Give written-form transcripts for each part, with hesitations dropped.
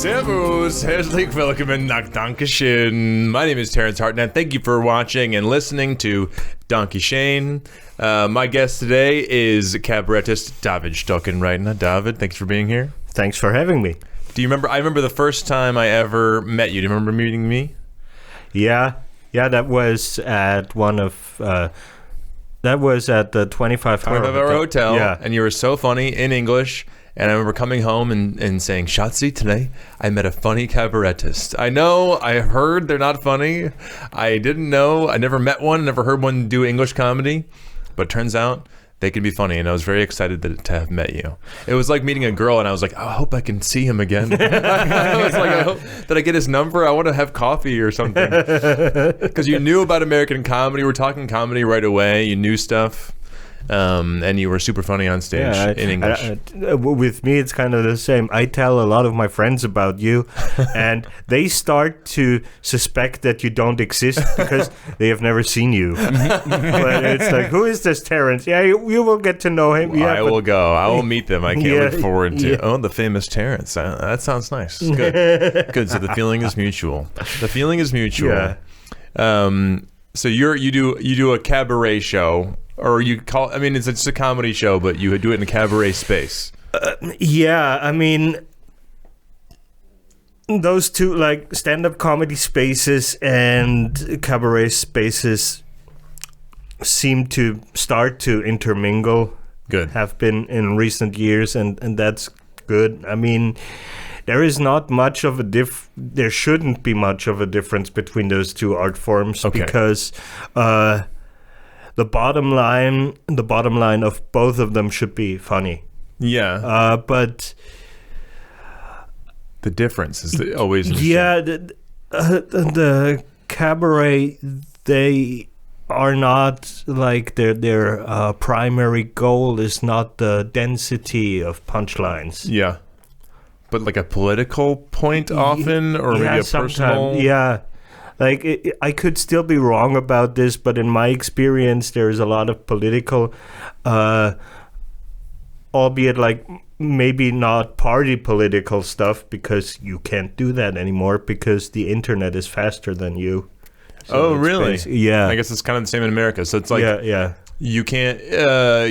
Servus, herzlich willkommen nach Dankeschön. My name is Terence Hartnett. Thank you for watching and listening to Donkey Shane. My guest today is cabaretist David Stockenreitner. David, thanks for being here. Thanks for having me. Do you remember? I remember the first time I ever met you. Do you remember meeting me? Yeah, that was at that was at the 25-hour hotel. Yeah. And you were so funny in English. And I remember coming home and saying, Schatzi, today I met a funny cabaretist. I know, I heard they're not funny. I didn't know. I never met one, never heard one do English comedy. But it turns out they can be funny. And I was very excited to have met you. It was like meeting a girl, and I was like, I hope I can see him again. I was like, I hope, did I get his number? I want to have coffee or something. Because you knew about American comedy. We're talking comedy right away. You knew stuff. And you were super funny on stage in English. With me, it's kind of the same. I tell a lot of my friends about you, and they start to suspect that you don't exist because they have never seen you. But it's like, who is this Terence? Yeah, you will get to know him. I will go. I will meet them. I can't look forward to. Oh, the famous Terence. That sounds nice. Good. Good. So the feeling is mutual. The feeling is mutual. Yeah. So you do a cabaret show. Or you call, I mean, it's just a comedy show, but you do it in a cabaret space. Yeah, I mean, those two, like stand-up comedy spaces and cabaret spaces seem to start to intermingle. Good. Have been in recent years, and that's good. I mean, there is not much of a there shouldn't be much of a difference between those two art forms because the bottom line of both of them should be funny. Yeah. But the difference is always interesting. Yeah, the cabaret, they are not like their primary goal is not the density of punchlines. Yeah. But like a political point often, or maybe a personal. Yeah. Like, I could still be wrong about this, but in my experience, there's a lot of political, albeit like maybe not party political stuff, because you can't do that anymore because the internet is faster than you. So really? Yeah. I guess it's kind of the same in America. So it's like, yeah. You can't,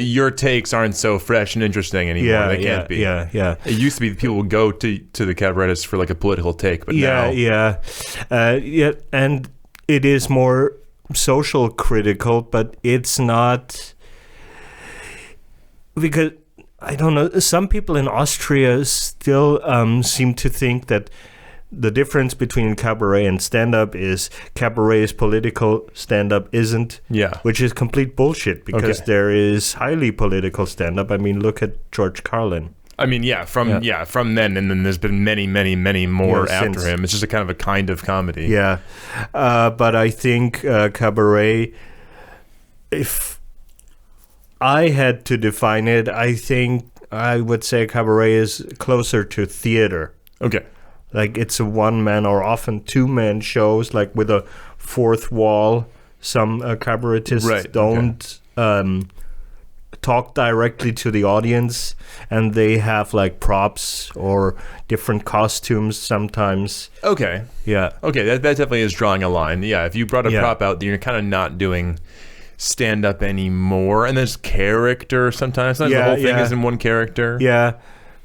your takes aren't so fresh and interesting anymore. Yeah, they can't be. Yeah. It used to be people would go to the cabaretist for like a political take, but now. Yeah. And it is more social critical, but it's not, because, I don't know, some people in Austria still seem to think that the difference between cabaret and stand-up is cabaret is political, stand-up isn't. Yeah. Which is complete bullshit, because there is highly political stand-up. I mean, look at George Carlin. I mean, from then, and then there's been many more after him. It's just a kind of comedy. Yeah. But I think cabaret, if I had to define it, I think I would say cabaret is closer to theater. Okay. Like, it's a one-man or often two-man shows, like with a fourth wall. Some cabaretists don't talk directly to the audience, and they have like props or different costumes sometimes. Okay. Yeah. Okay, that definitely is drawing a line. Yeah, if you brought a prop out, you're kind of not doing stand-up anymore. And there's character sometimes. The whole thing is in one character. Yeah,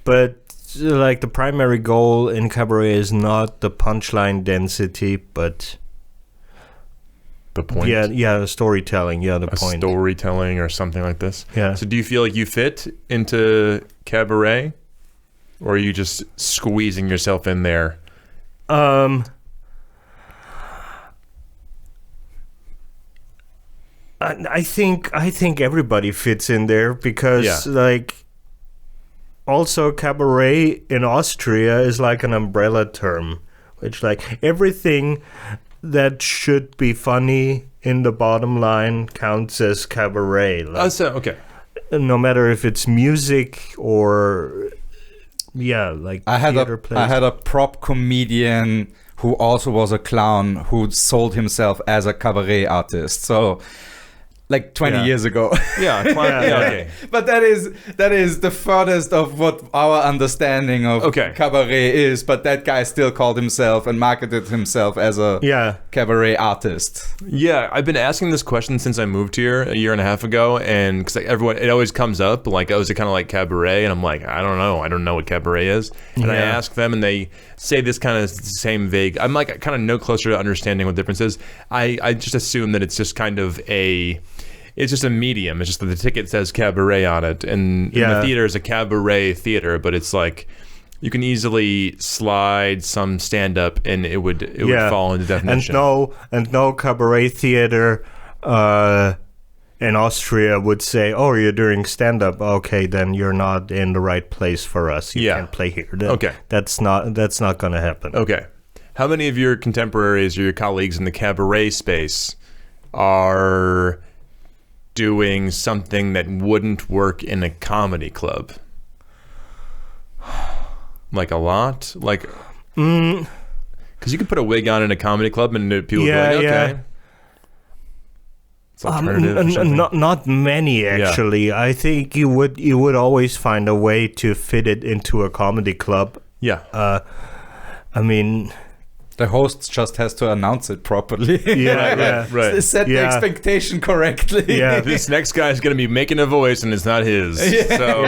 but like the primary goal in cabaret is not the punchline density, but the point. The storytelling. Yeah, the point. Storytelling or something like this. Yeah. So do you feel like you fit into cabaret, or are you just squeezing yourself in there? I think everybody fits in there, because like, also cabaret in Austria is like an umbrella term, which like everything that should be funny in the bottom line counts as cabaret. Like, okay. No matter if it's music or like I had a prop comedian who also was a clown who sold himself as a cabaret artist. So like 20 years ago. Yeah, okay. But that is the furthest of what our understanding of cabaret is. But that guy still called himself and marketed himself as a cabaret artist. Yeah, I've been asking this question since I moved here a year and a half ago, and because everyone, it always comes up like, oh, is it kind of like cabaret? And I'm like, I don't know what cabaret is. And I ask them, and they say this kind of same vague. I'm like kind of no closer to understanding what the difference is. I just assume that it's just kind of it's just a medium. It's just that the ticket says cabaret on it, and the theater is a cabaret theater, but it's like you can easily slide some stand up and it would fall into definition. And no cabaret theater in Austria would say, "Oh, you're doing stand up. Okay, then you're not in the right place for us. You can't play here." That's not going to happen. Okay. How many of your contemporaries or your colleagues in the cabaret space are doing something that wouldn't work in a comedy club? Like a lot? Like, because you could put a wig on in a comedy club and people would be like, okay. It's alternative or something. Not many, actually. Yeah. I think you would always find a way to fit it into a comedy club. Yeah. I mean, the host just has to announce it properly. Right. Set the expectation correctly. Yeah, this next guy is going to be making a voice and it's not his. So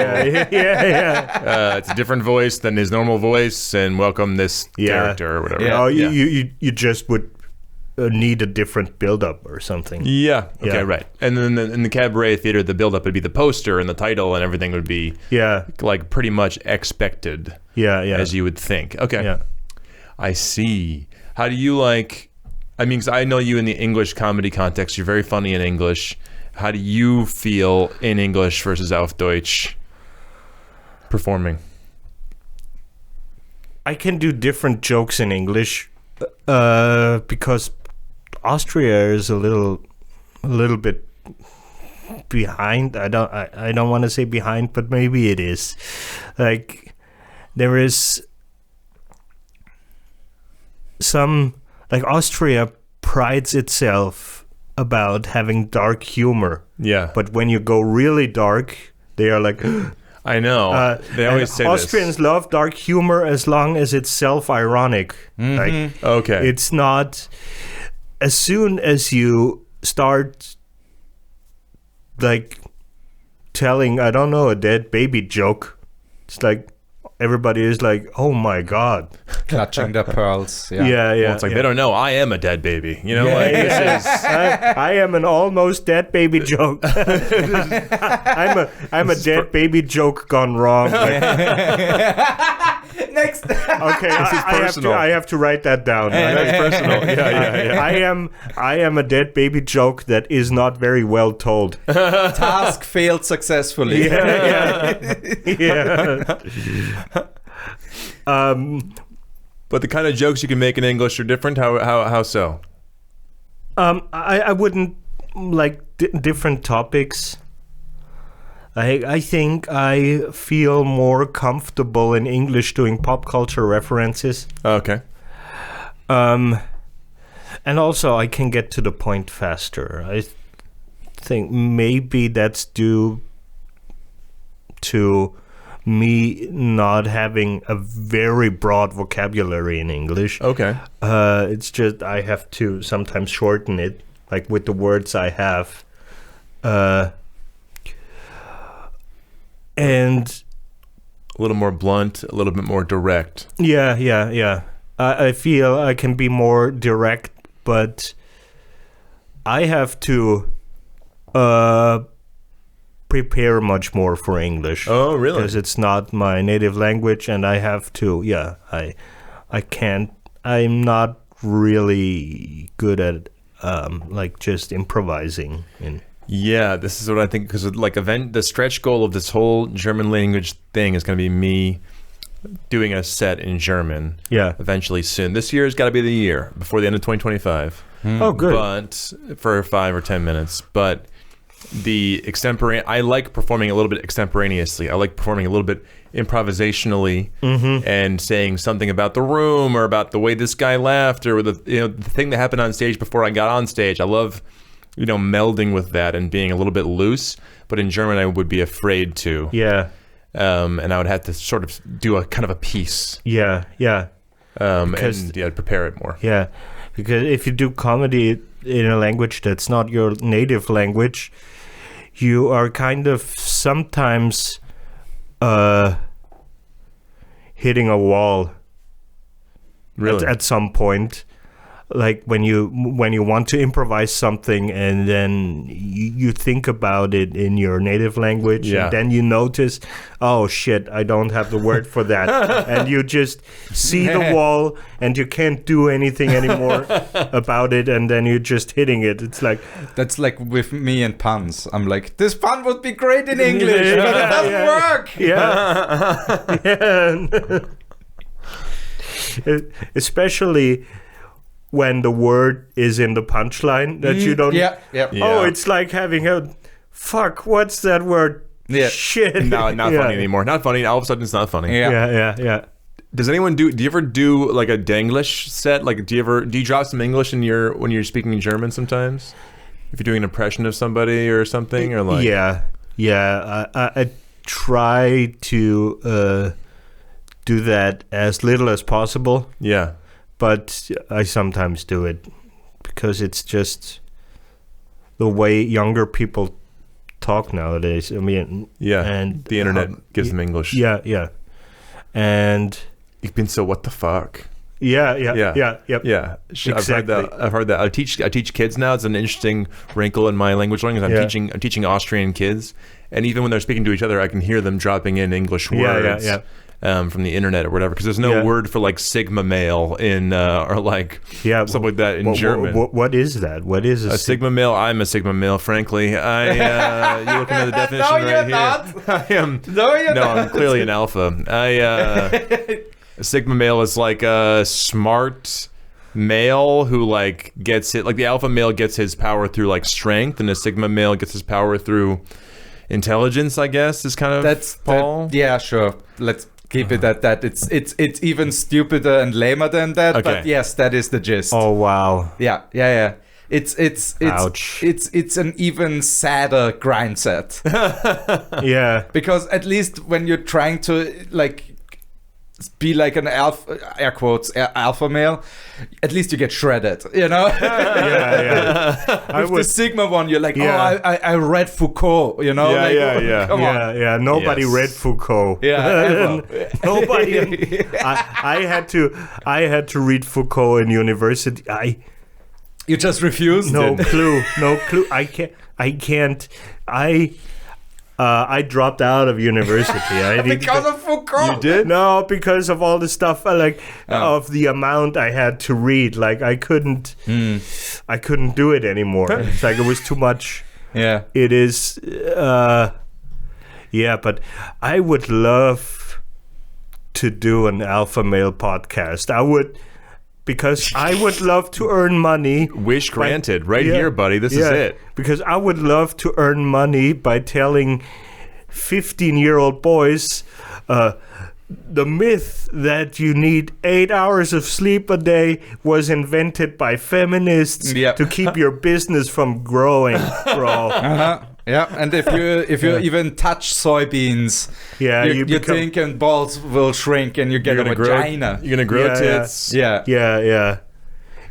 it's a different voice than his normal voice, and welcome this character or whatever. Yeah. You just would need a different build-up or something. Yeah. Okay. Right. And then in the cabaret theater, the build-up would be the poster and the title, and everything would be like pretty much expected. As you would think. Okay. Yeah. I see. How do you like? I mean, because I know you in the English comedy context. You're very funny in English. How do you feel in English versus auf Deutsch performing? I can do different jokes in English because Austria is a little bit behind. I don't want to say behind, but maybe it is. Like there is some, like Austria prides itself about having dark humor. Yeah. But when you go really dark, they are like, I know. They always say Austrians love dark humor as long as it's self-ironic. Like, okay. It's not, as soon as you start like telling, I don't know, a dead baby joke, it's like everybody is like, oh my God. Clutching their pearls. Well, it's like they don't know I am a dead baby. You know, this is I am an almost dead baby joke. I'm a dead baby joke gone wrong. Next. Okay, I have to write that down. That's personal. I am a dead baby joke that is not very well told. Task failed successfully. But the kind of jokes you can make in English are different. How so? I wouldn't like different topics. I think I feel more comfortable in English doing pop culture references. Okay. And also I can get to the point faster. I think maybe that's due to me not having a very broad vocabulary in English. Okay. It's just I have to sometimes shorten it, like with the words I have. And a little more blunt, a little bit more direct. Yeah. I feel I can be more direct, but I have to prepare much more for English. Oh, really? Because it's not my native language, and I have to. Yeah, I can't. I'm not really good at like just improvising. Yeah, this is what I think, because like the stretch goal of this whole German language thing is going to be me doing a set in German. Yeah. Eventually soon. This year has got to be the year before the end of 2025. Oh, good. But for 5 or 10 minutes. But the extemporaneous, I like performing a little bit extemporaneously. I like performing a little bit improvisationally and saying something about the room or about the way this guy laughed or the thing that happened on stage before I got on stage. I love melding with that and being a little bit loose. But in German, I would be afraid to. Yeah. And I would have to sort of do a kind of a piece. Yeah, yeah. And I'd prepare it more. Yeah, because if you do comedy in a language that's not your native language, you are kind of sometimes hitting a wall. Really? At some point. Like when you want to improvise something and then you think about it in your native language, and then you notice, oh shit, I don't have the word for that. And you just see the wall and you can't do anything anymore about it, and then you're just hitting it. It's like... That's like with me and puns. I'm like, this pun would be great in English, but it doesn't work. Yeah. Especially when the word is in the punchline that you don't... Oh, it's like having a... Fuck, what's that word? Yeah. Shit. No, not funny anymore. Not funny. All of a sudden, it's not funny. Yeah. Does anyone do you ever do like a Denglish set? Like, do you drop some English when you're speaking German sometimes? If you're doing an impression of somebody or something, or like... Yeah. I try to do that as little as possible. Yeah. But I sometimes do it because it's just the way younger people talk nowadays. I mean, and the internet gives them English. Yeah. And ich bin so what the fuck. Yeah. Exactly. I've heard that. I teach kids now. It's an interesting wrinkle in my language learning. I'm teaching Austrian kids, and even when they're speaking to each other, I can hear them dropping in English words. From the internet or whatever, because there's no word for like sigma male in or like something like that in German. What is that? What is a sigma male? I'm a sigma male, frankly. You're looking at the definition right here. I am. No, I'm clearly an alpha. A sigma male is like a smart male who like gets it. Like the alpha male gets his power through like strength, and a sigma male gets his power through intelligence. I guess is kind of Paul. Yeah, sure. Let's keep it at that. It's even stupider and lamer than that. Okay. But yes, that is the gist. Oh wow. Yeah. It's Ouch. It's an even sadder grind set. Yeah. Because at least when you're trying to like be like an alpha, air quotes, alpha male, at least you get shredded, you know? Yeah. With the Sigma one, you're like, I read Foucault, you know? Come on. Yeah. Nobody read Foucault. Yeah. Nobody. I had to read Foucault in university. You just refused? No clue. I can't. I dropped out of university. Because of Foucault? You did? No, because of all the stuff of the amount I had to read. Like I couldn't do it anymore. It's like it was too much. Yeah. It is. But I would love to do an alpha male podcast. I would. Because I would love to earn money. Wish granted. Here, buddy. This is it. Because I would love to earn money by telling 15-year-old boys the myth that you need 8 hours of sleep a day was invented by feminists to keep your business from growing, bro. Yeah, and if you even touch soybeans, your dick and balls will shrink, and you get a vagina. You're gonna grow tits. Yeah,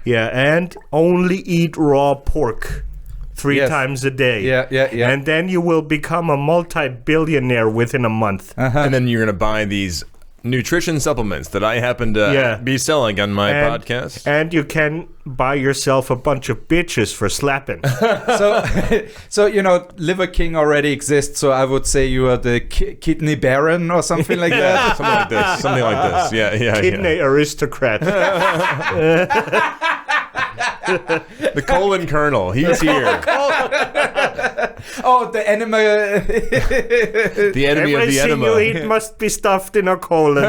and only eat raw pork 3 times a day. Yeah. And then you will become a multi-billionaire within a month. And then you're gonna buy these nutrition supplements that I happen to be selling on my podcast. And you can buy yourself a bunch of bitches for slapping. So Liver King already exists, so I would say you are the kidney baron or something like that. Something like this. Yeah. Kidney aristocrat. The colon colonel. He's here. Oh, the enemy. The enemy of the enema. Everything you eat must be stuffed in a colon.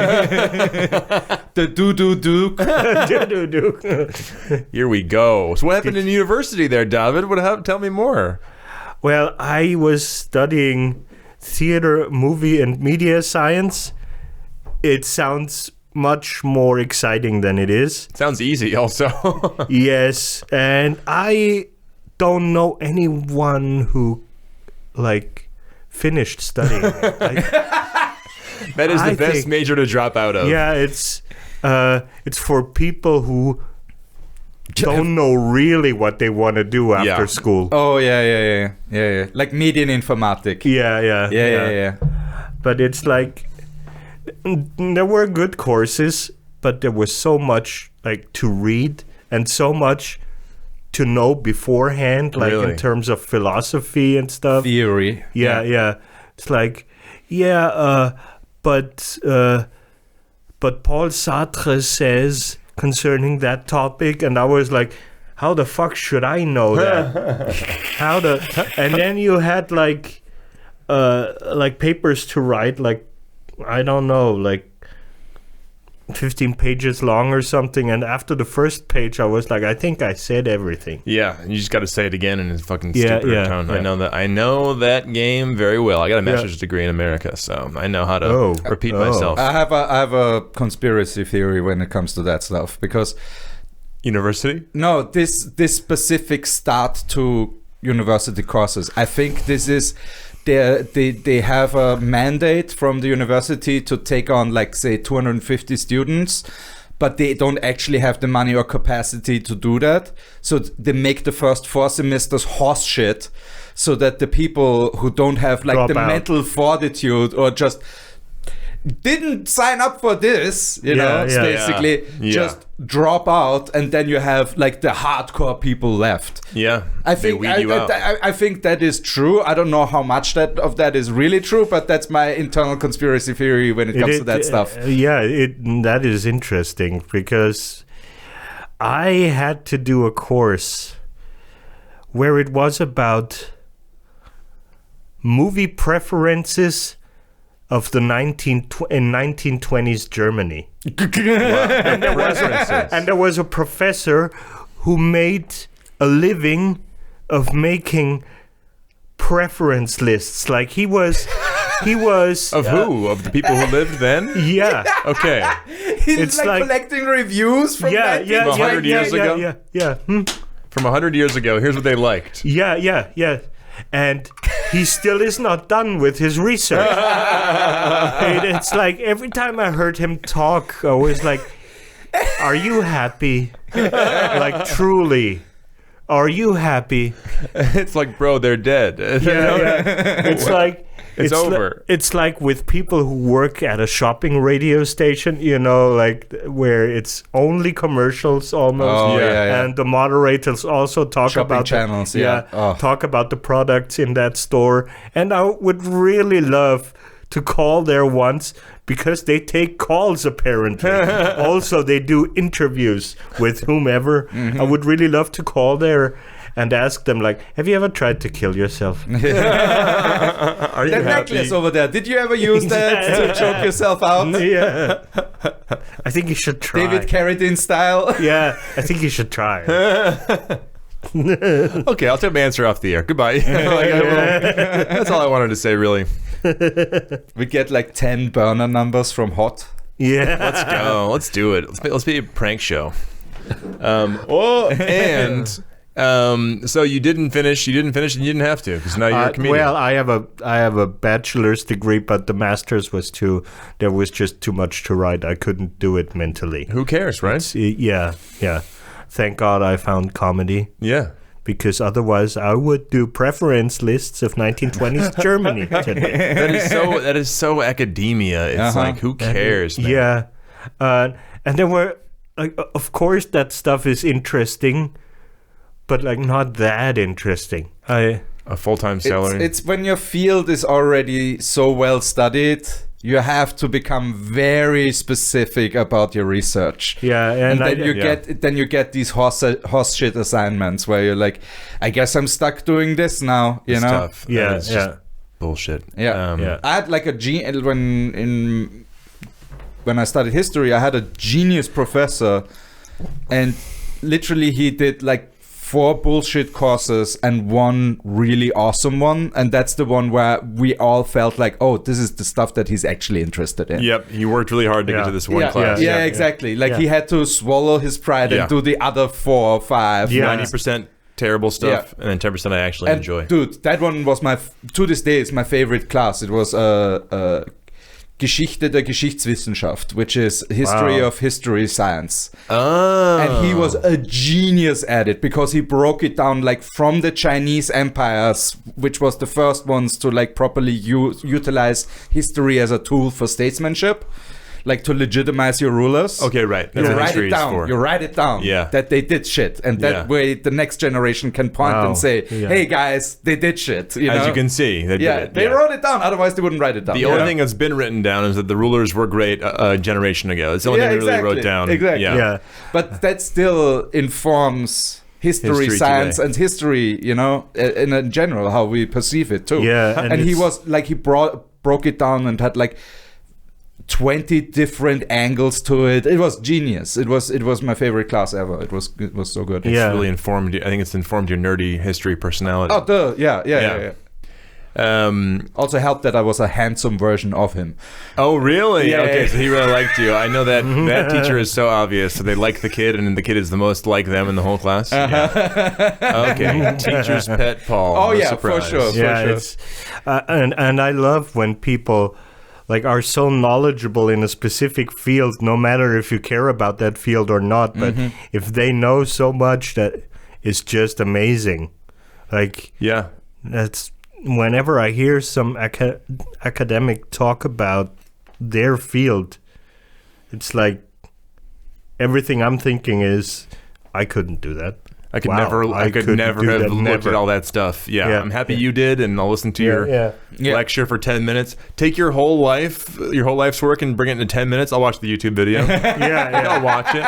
The doo-doo-duke. Doo-doo-duke. Here we go. So what happened in university there, David? What happened? Tell me more. Well, I was studying theater, movie, and media science. It sounds much more exciting than it is. Sounds easy also. Yes, and I don't know anyone who like finished studying. That is the best major to drop out of. Yeah, it's for people who don't know really what they want to do after school. Oh yeah. Like Medieninformatik. Yeah. But it's like there were good courses, but there was so much like to read and so much to know beforehand, like in terms of philosophy and stuff. Theory. Yeah. It's like, but Paul Sartre says concerning that topic, and I was like, how the fuck should I know that? And then you had like papers to write, like, I don't know, like 15 pages long or something, and after the first page I was like, I think I said everything. Yeah, you just got to say it again in a fucking stupider tone. Yeah. I know that game very well. I got a master's degree in America, so I know how to repeat myself. I have a conspiracy theory when it comes to that stuff, because university? No, this specific start to university courses. I think this is they have a mandate from the university to take on, like, say 250 students, but they don't actually have the money or capacity to do that. So they make the first 4 semesters horse shit, so that the people who don't have like the mental fortitude or just didn't sign up for this, basically just drop out, and then you have like the hardcore people left. Yeah, I think I think that is true. I don't know how much of that is really true, but that's my internal conspiracy theory when it comes to that stuff. That is interesting, because I had to do a course where it was about movie preferences of the 1920s Germany. and there was a professor who made a living of making preference lists. Like he was of who? Of the people who lived then? Yeah. Okay. He's like collecting reviews from 100 years ago. Yeah. From 100 years ago, here's what they liked. Yeah. And he still is not done with his research. It's like every time I heard him talk, I was like, are you happy? Like, truly, are you happy? It's like, bro, they're dead. It's like, it's over. It's like with people who work at a shopping radio station, like where it's only commercials almost. And the moderators also talk shopping about channels. Talk about the products in that store. And I would really love to call there once, because they take calls apparently. Also, they do interviews with whomever. Mm-hmm. I would really love to call there and ask them, like, have you ever tried to kill yourself? Are you that necklace over there, did you ever use that to choke yourself out? Yeah. I think you should try. David Carradine style? Yeah, I think you should try. Okay, I'll take my answer off the air. Goodbye. That's all I wanted to say, really. We get like 10 burner numbers from Hot. Yeah. Let's go. Let's do it. Let's be a prank show. So you didn't finish, and you didn't have to, because now you're a comedian. Well, I have a bachelor's degree, but the master's there was just too much to write. I couldn't do it mentally. Who cares, right? Yeah. Thank God I found comedy. Yeah. Because otherwise I would do preference lists of 1920s Germany today. That is so academia. It's like, who cares, man? Yeah. And there were, like, of course that stuff is interesting, but like not that interesting. A full-time salary. It's when your field is already so well studied, you have to become very specific about your research. Yeah, and then you get these horse shit assignments where you're like, I guess I'm stuck doing this now. It's tough. Yeah, it's just bullshit. Yeah. I had like when I studied history, I had a genius professor, and literally he did like 4 bullshit courses and 1 really awesome one, and that's the one where we all felt like, oh, this is the stuff that he's actually interested in. Yep, he worked really hard to get to this one class. Yeah, exactly. Like he had to swallow his pride and do the other 4 or 5. 90% terrible stuff, and then 10% I actually enjoy. Dude, that one was to this day, it's my favorite class. It was Geschichte der Geschichtswissenschaft, which is history of history science. Oh. And he was a genius at it because he broke it down like from the Chinese empires, which was the first ones to like properly utilize history as a tool for statesmanship. Like to legitimize your rulers. Okay, right. You write it down. You write it down. Yeah. That they did shit, and that way the next generation can point and say, "Hey guys, they did shit." You know? As you can see, they did it. They wrote it down. Otherwise, they wouldn't write it down. The only thing that's been written down is that the rulers were great a generation ago. It's the only thing they really wrote down. Exactly. Yeah. But that still informs history science today. and history. You know, in general, how we perceive it too. Yeah. And he was like he broke it down and had like 20 different angles to it. It was genius. It was my favorite class ever. It was so good. It's really informed you. I think it's informed your nerdy history personality. Oh, yeah. Also helped that I was a handsome version of him. Oh, really? Yeah, okay, yeah. so he really liked you. I know that that teacher is so obvious. So they like the kid, and the kid is the most like them in the whole class. Yeah. Okay, teacher's pet Paul. Oh, No yeah, surprise. for sure. It's and I love when people like are so knowledgeable in a specific field, no matter if you care about that field or not, but if they know so much that it's just amazing. Like, Yeah. that's whenever I hear some academic talk about their field, it's like everything I'm thinking is I couldn't do that. I could Wow, never I couldn't have do that, looked never. at all that stuff. Yeah, Yeah. I'm happy you did, and I'll listen to your lecture for 10 minutes. Take your whole life's work, and bring it into 10 minutes. I'll watch the YouTube video. I'll watch it.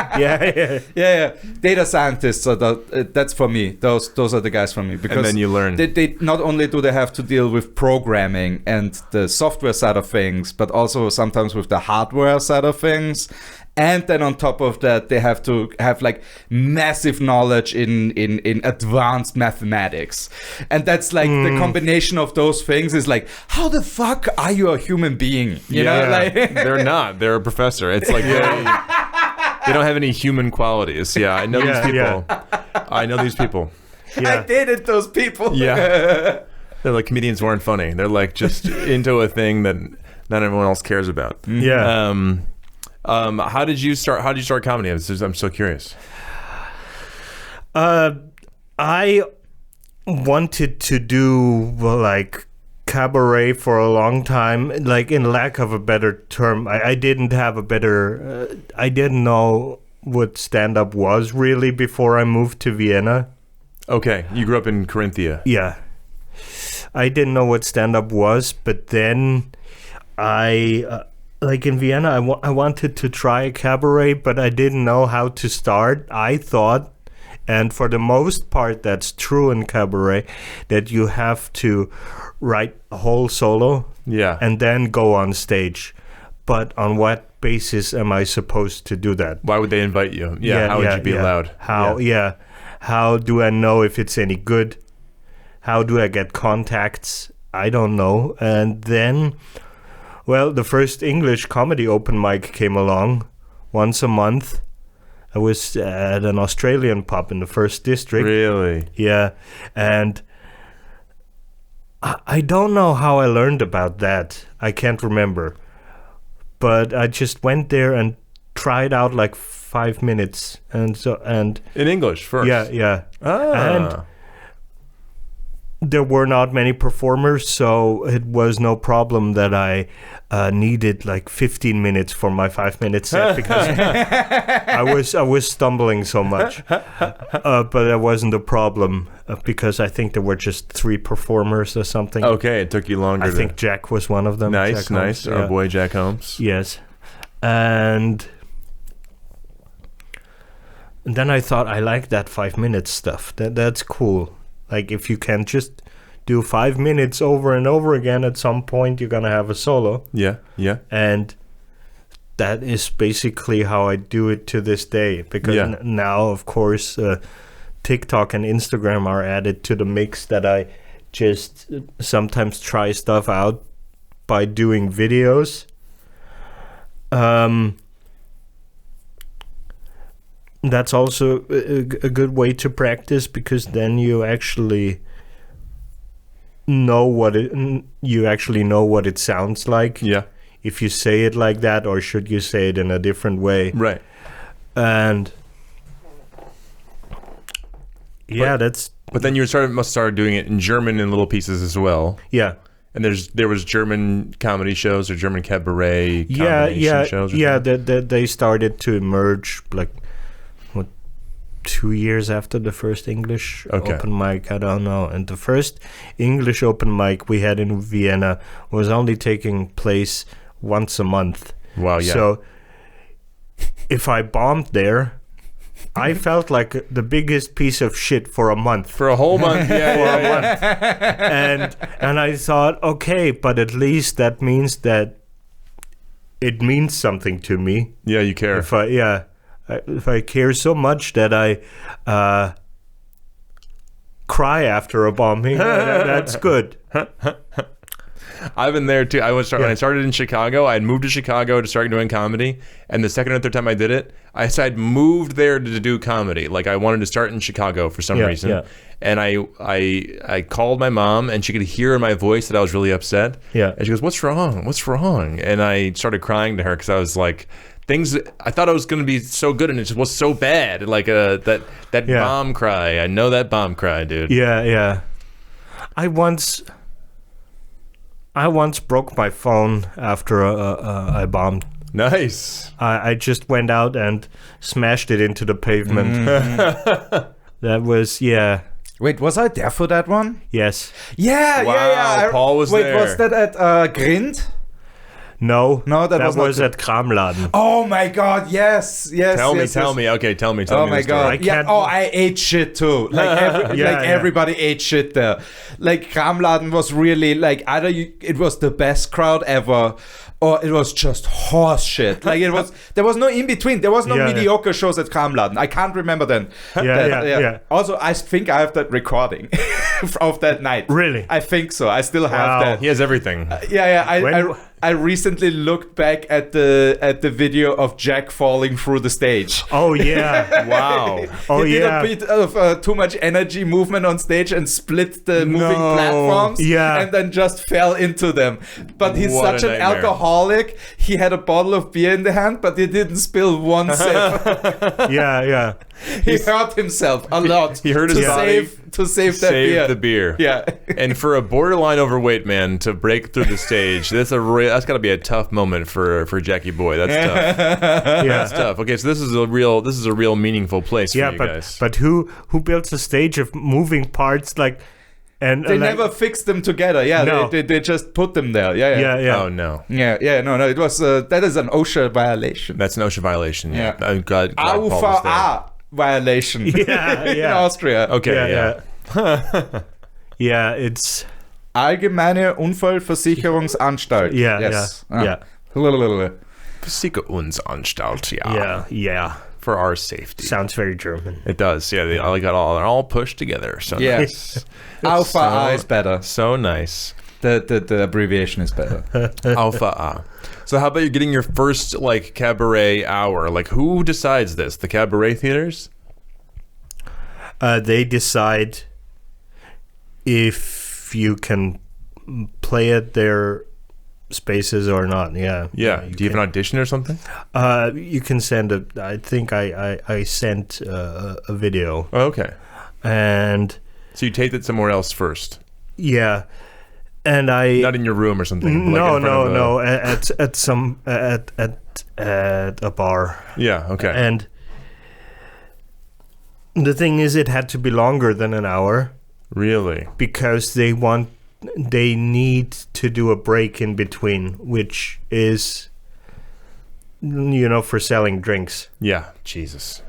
Yeah. Data scientists are that's for me. Those are the guys for me, because And then you learn. They not only do they have to deal with programming and the software side of things, but also sometimes with the hardware side of things. And then on top of that, they have to have like massive knowledge in advanced mathematics. And that's like the combination of those things is like, how the fuck are you a human being? You know, like They're not. They're a professor. It's like they don't have any human qualities. Yeah, I know these people. I know these people. I dated those people. Yeah. They're like, comedians weren't funny. They're like just into a thing that not everyone else cares about. Yeah. How did you start comedy? I'm so curious. I wanted to do like cabaret for a long time, like in lack of a better term. I didn't have a better I didn't know what stand-up was really before I moved to Vienna. Okay, you grew up in Corinthia. Yeah. I didn't know what stand-up was, but then I like in Vienna, I wanted to try a cabaret, but I didn't know how to start. I thought, and for the most part that's true in cabaret, that you have to write a whole solo and then go on stage. But on what basis am I supposed to do that? Why would they invite you? How would you be allowed? How do I know if it's any good? How do I get contacts? I don't know. And then, well, the first English comedy open mic came along once a month. I was at an Australian pub in the first district. Really? Yeah. And I don't know how I learned about that. I can't remember. But I just went there and tried out like 5 minutes. And In English first? Yeah. Ah. And there were not many performers, so it was no problem that I needed like 15 minutes for my 5-minute set because I was stumbling so much. But that wasn't a problem because I think there were just 3 performers or something. Okay, it took you longer. I think Jack was one of them. Nice. Holmes, Our boy Jack Holmes. Yes. And then I thought, I like that 5-minute stuff. That's cool. Like, if you can just do 5 minutes over and over again, at some point you're gonna have a solo. Yeah. And that is basically how I do it to this day. Because now, of course, TikTok and Instagram are added to the mix, that I just sometimes try stuff out by doing videos. that's also a good way to practice, because then you actually know what it sounds like. Yeah. If you say it like that, or should you say it in a different way? Right. And that's. But then you must start doing it in German in little pieces as well. Yeah. And there was German comedy shows or German cabaret combination shows. They started to emerge like 2 years after the first English open mic. I don't know. And the first English open mic we had in Vienna was only taking place once a month. Wow. Yeah. So if I bombed there, I felt like the biggest piece of shit for a month. For a whole month, month. And I thought, okay, but at least that means that it means something to me. Yeah, you care. If I care so much that I cry after a bombing, that's good. I've been there too. When I started in Chicago, I had moved to Chicago to start doing comedy, and the second or third time I did it, I moved there to do comedy. Like I wanted to start in Chicago for some reason. Yeah. And I called my mom, and she could hear in my voice that I was really upset. Yeah. And she goes, "What's wrong? What's wrong?" And I started crying to her because I was like, I thought I was going to be so good, and it just was so bad. Like that bomb cry. I know that bomb cry, dude. Yeah. I once broke my phone after I bombed. Nice. I just went out and smashed it into the pavement. That was, Wait, was I there for that one? Yes. Yeah, Wow, Paul was there. Wait, was that at Grind? No, that was at Kramladen. Oh my god, yes. Tell me. Okay, tell me. Oh my god. I ate shit too. Like everybody ate shit there. Like Kramladen was really like either it was the best crowd ever, or it was just horse shit. Like there was no in between. There was no mediocre shows at Kramladen. I can't remember then. Yeah. Also, I think I have that recording of that night. Really? I think so. I still have that. He has everything. I recently looked back at the video of Jack falling through the stage. Oh yeah! Wow! He did a bit of too much energy movement on stage and split the moving platforms. Yeah. And then just fell into them. But he's such an alcoholic. He had a bottle of beer in the hand, but he didn't spill one sip. Yeah. He hurt himself a lot. He hurt his body to save that beer. The beer. Yeah. And for a borderline overweight man to break through the stage, that's got to be a tough moment for Jackie Boy. That's tough. That's tough. Okay, so this is a real meaningful place for you guys. But who builds a stage of moving parts like? And they never fixed them together. Yeah, no. they just put them there. Yeah. Oh no. Yeah. No. It was that is an OSHA violation. That's an OSHA violation. Yeah. I'm glad Paul was there. Violation. Yeah. In Austria. Okay. Yeah. Yeah. It's Allgemeine Unfallversicherungsanstalt. Yes. Yeah. Versicherungsanstalt. Yeah. For our safety. Sounds very German. It does. Yeah. They're all pushed together. So yes. Alpha A is better. So nice. The abbreviation is better. Alpha A. So how about you getting your first like cabaret hour? Like who decides this? The cabaret theaters? They decide if you can play at their spaces or not. Yeah. Do you have an audition or something? You can send I think I sent a video. Oh, okay. And so you taped it somewhere else first? Yeah. And I not in your room or something. No. At a bar. Yeah. Okay. And the thing is, it had to be longer than an hour. Really? Because they need to do a break in between, which is, for selling drinks. Yeah. Jesus.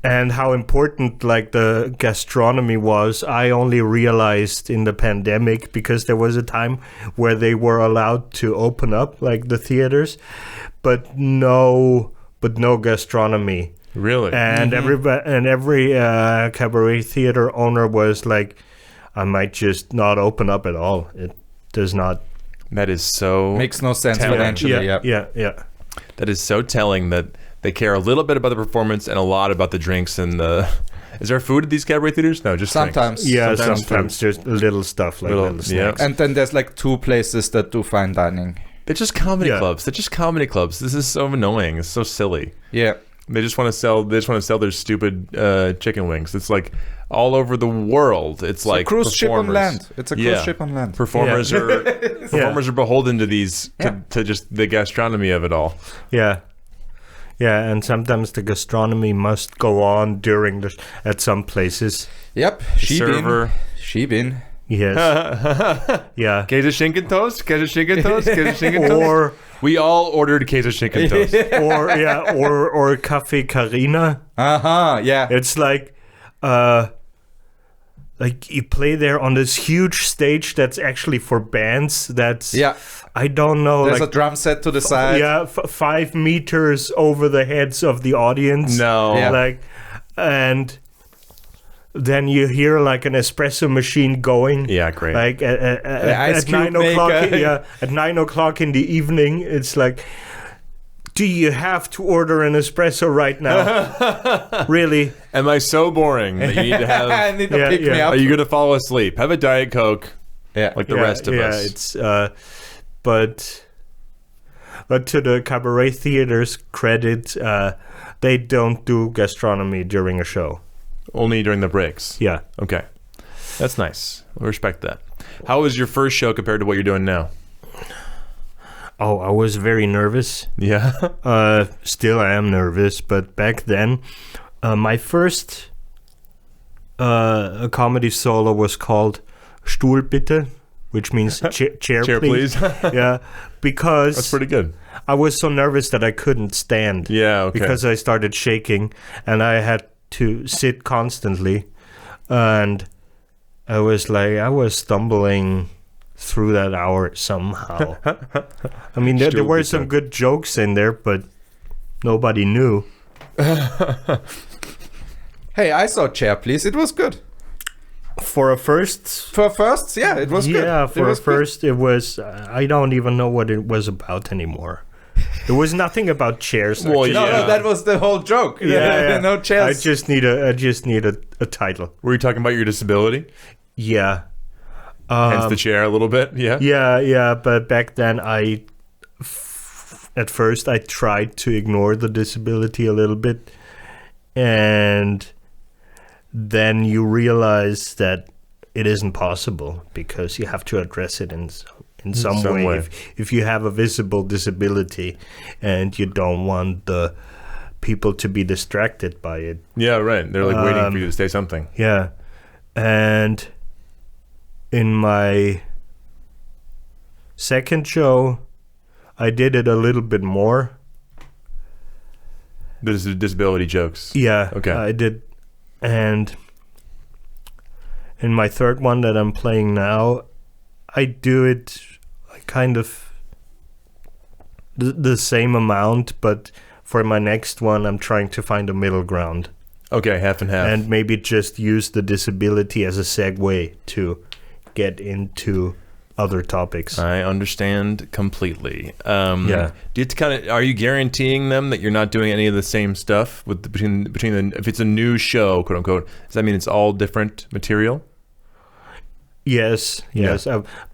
And how important like the gastronomy was, I only realized in the pandemic, because there was a time where they were allowed to open up like the theaters, but no gastronomy. Really? And every cabaret theater owner was like, I might just not open up at all. It does not. That is so makes no sense financially. Yeah. That is so telling that They care a little bit about the performance and a lot about the drinks and the. Is there food at these cabaret theaters? No, just sometimes. drinks. Yeah, sometimes sometimes there's little stuff like little snacks. And then there's like 2 places that do fine dining. They're just comedy clubs. They're just comedy clubs. This is so annoying. It's so silly. Yeah. They just want to sell. They just want to sell their stupid chicken wings. It's like all over the world. It's like a cruise ship on performers. land. It's a cruise ship on land. Performers are beholden to these to just the gastronomy of it all. Yeah. Yeah, and sometimes the gastronomy must go on during at some places. Yep. Server. Shibin. Yes. Yeah. Käseschinkentoast, Käseschinkentoast. Or we all ordered Käseschinkentoast. or Café Carina. Yeah. It's like you play there on this huge stage that's actually for bands. That's I don't know. There's a drum set to the side. Yeah, 5 meters over the heads of the audience. No. Yeah. And then you hear like an espresso machine going. Yeah, great. Like at 9 o'clock. At 9 o'clock in the evening, it's like, do you have to order an espresso right now? Really? Am I so boring that you need to have? I need to pick me up. Are you going to fall asleep? Have a Diet Coke. Yeah, like the rest of us. It's but to the cabaret theaters' credit, they don't do gastronomy during a show. Only during the breaks. Yeah. Okay, that's nice. I respect that. How was your first show compared to what you're doing now? Oh, I was very nervous. Yeah. Still I am nervous, but back then, my first comedy solo was called Stuhl bitte, which means chair please. Yeah, because that's pretty good. I was so nervous that I couldn't stand. Yeah, okay. Because I started shaking and I had to sit constantly, and I was stumbling through that hour somehow. I mean, there were some good jokes in there, but nobody knew. Hey, I saw Chair Please. It was good. For a first, yeah, it was good. Yeah, for a first, it was. I don't even know what it was about anymore. There was nothing about chairs. Well, no, that was the whole joke. Yeah. No chairs. I just need a title. Were you talking about your disability? Yeah. Hence the chair a little bit. Yeah. Yeah. But back then, at first I tried to ignore the disability a little bit, and then you realize that it isn't possible because you have to address it in some way. If you have a visible disability and you don't want the people to be distracted by it. Yeah, right. They're like waiting for you to say something. Yeah. And in my second show, I did it a little bit more. This is disability jokes. Yeah. Okay. I did. And in my third one that I'm playing now, I do it kind of the same amount, but for my next one, I'm trying to find a middle ground. Okay, half and half. And maybe just use the disability as a segue to get into other topics. I understand completely. Yeah. Do you are you guaranteeing them that you're not doing any of the same stuff with between the if it's a new show, quote unquote? Does that mean it's all different material? Yes.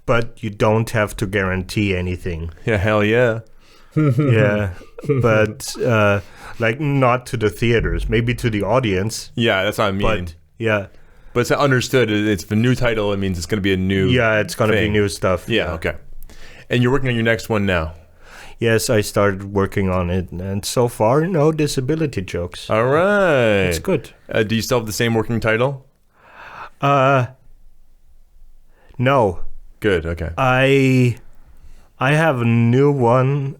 But you don't have to guarantee anything. Yeah, hell yeah. Yeah, but like not to the theaters, maybe to the audience. Yeah, that's what I mean. But yeah. But it's understood. It's the new title. It means it's going to be a new. Yeah, it's going to be new stuff. Yeah, okay. And you're working on your next one now. Yes, I started working on it, and so far, no disability jokes. All right, it's good. Do you still have the same working title? No. Good. Okay. I have a new one.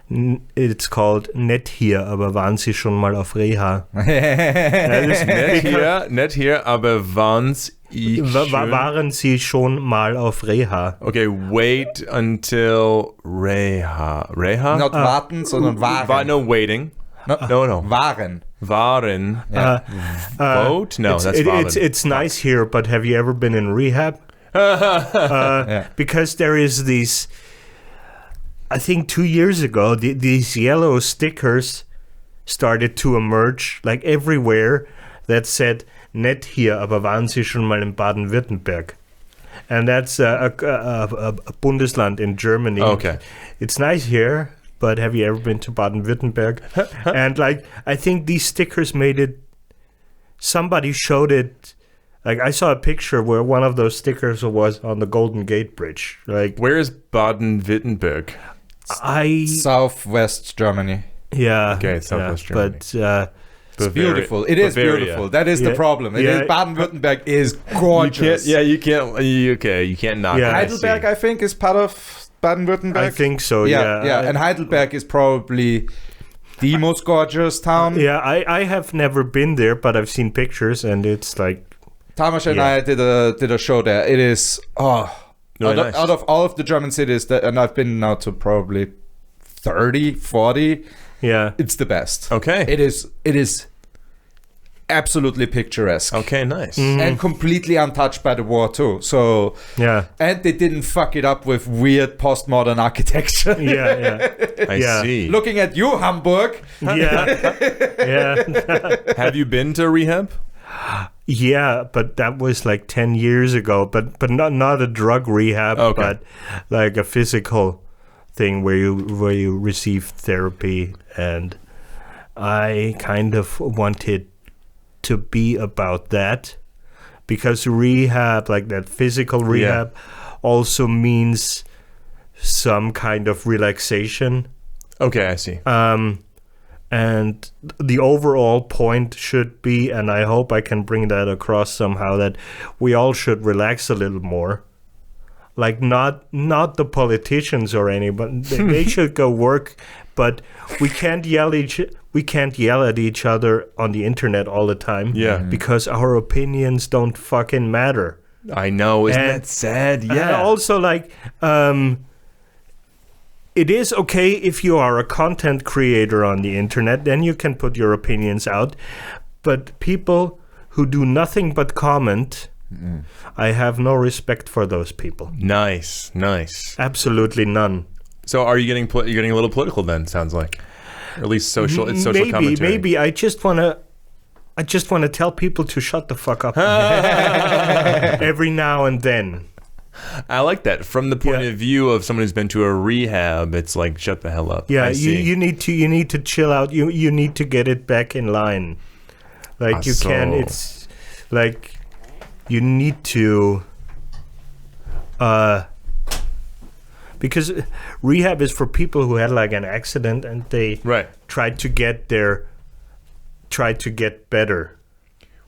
It's called Nett hier, aber waren Sie schon mal auf Reha? Nett hier, aber waren Sie schon mal auf Reha? Okay, wait until Reha. Reha? Not warten, sondern waren. No, waiting. No. Waren. Waren. Vote? No, that's waren. It's nice here, but have you ever been in rehab? Because there is these, I think 2 years ago, these yellow stickers started to emerge, like everywhere, that said, nett hier, aber waren Sie schon mal in Baden-Württemberg? And that's a Bundesland in Germany. Okay. It's nice here, but have you ever been to Baden-Württemberg? And like, I think these stickers made it, somebody showed it, like I saw a picture where one of those stickers was on the Golden Gate Bridge. Like, where is Baden-Württemberg? Southwest Germany. Yeah. Okay, Southwest Germany. But it's beautiful. It is Bavaria. beautiful. That is the problem. Yeah. Baden-Württemberg is gorgeous. You can't knock it. Heidelberg, I think, is part of Baden-Württemberg. I think so, yeah. And Heidelberg is probably the most gorgeous town. Yeah, I have never been there, but I've seen pictures, and it's like... Tamas and I did a show there. It is... Really nice. Out of all of the German cities, and I've been now to probably 30, 40... Yeah, it's the best. Okay. It is absolutely picturesque. Okay, nice. And completely untouched by the war too. So yeah. And they didn't fuck it up with weird postmodern architecture. Yeah. I see. Looking at you, Hamburg. Yeah. Have you been to rehab? Yeah, but that was like 10 years ago. But not a drug rehab, but like a physical thing where you receive therapy, and I kind of wanted to be about that, because rehab, like that physical rehab, also means some kind of relaxation. Okay, I see. And the overall point should be, and I hope I can bring that across somehow, that we all should relax a little more. Like not the politicians or anybody. They should go work, but we can't yell at each other on the internet all the time. Yeah. Because our opinions don't fucking matter. I know, isn't that sad? Yeah. And also, like, it is okay if you are a content creator on the internet, then you can put your opinions out. But people who do nothing but comment, I have no respect for those people. Nice. Absolutely none. So are you getting you're getting a little political then, sounds like? Or at least social commentary. Maybe I just want to tell people to shut the fuck up every now and then. I like that. From the point of view of someone who's been to a rehab, it's like, shut the hell up. Yeah, you need to chill out. You need to get it back in line. Like it's like you need to because rehab is for people who had like an accident and they tried to get better.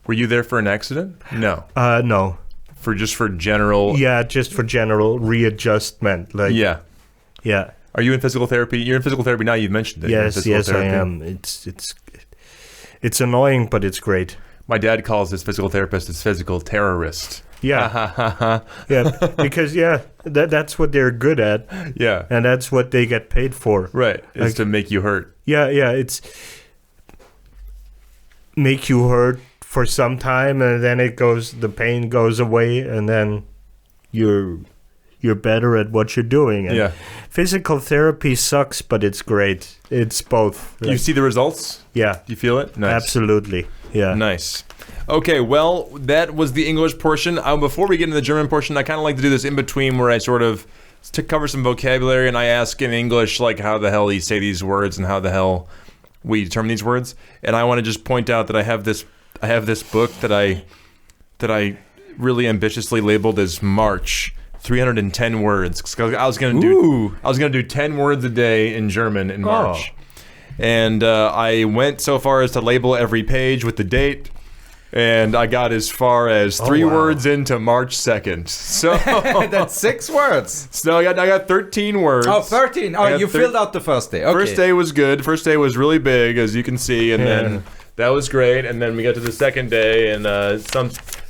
Were you there for an accident? No. No. Just for general. Yeah, just for general readjustment. Like yeah. Are you in physical therapy? You're in physical therapy now. You've mentioned it. Yes, I am. It's annoying, but it's great. My dad calls his physical therapist his physical terrorist. Yeah. Because that's what they're good at. Yeah. And that's what they get paid for. Right. Is to make you hurt. Yeah, it's make you hurt for some time, and then the pain goes away, and then you're better at what you're doing. And physical therapy sucks, but it's great. It's both. You see the results? Yeah. Do you feel it? Nice. Absolutely. Yeah. Nice. Okay, well, that was the English portion. Before we get into the German portion, I kind of like to do this in between where I sort of cover some vocabulary, and I ask in English, like, how the hell you say these words and how the hell we determine these words. And I want to just point out that I have this book that I really ambitiously labeled as March, 310 words. 'Cause I was gonna do 10 words a day in German in March, and I went so far as to label every page with the date. And I got as far as 3 words into March 2nd. So that's 6 words. So I got 13 words. Oh, 13. Oh, you filled out the first day. Okay. First day was good. First day was really big, as you can see, and then that was great. And then we got to the second day, and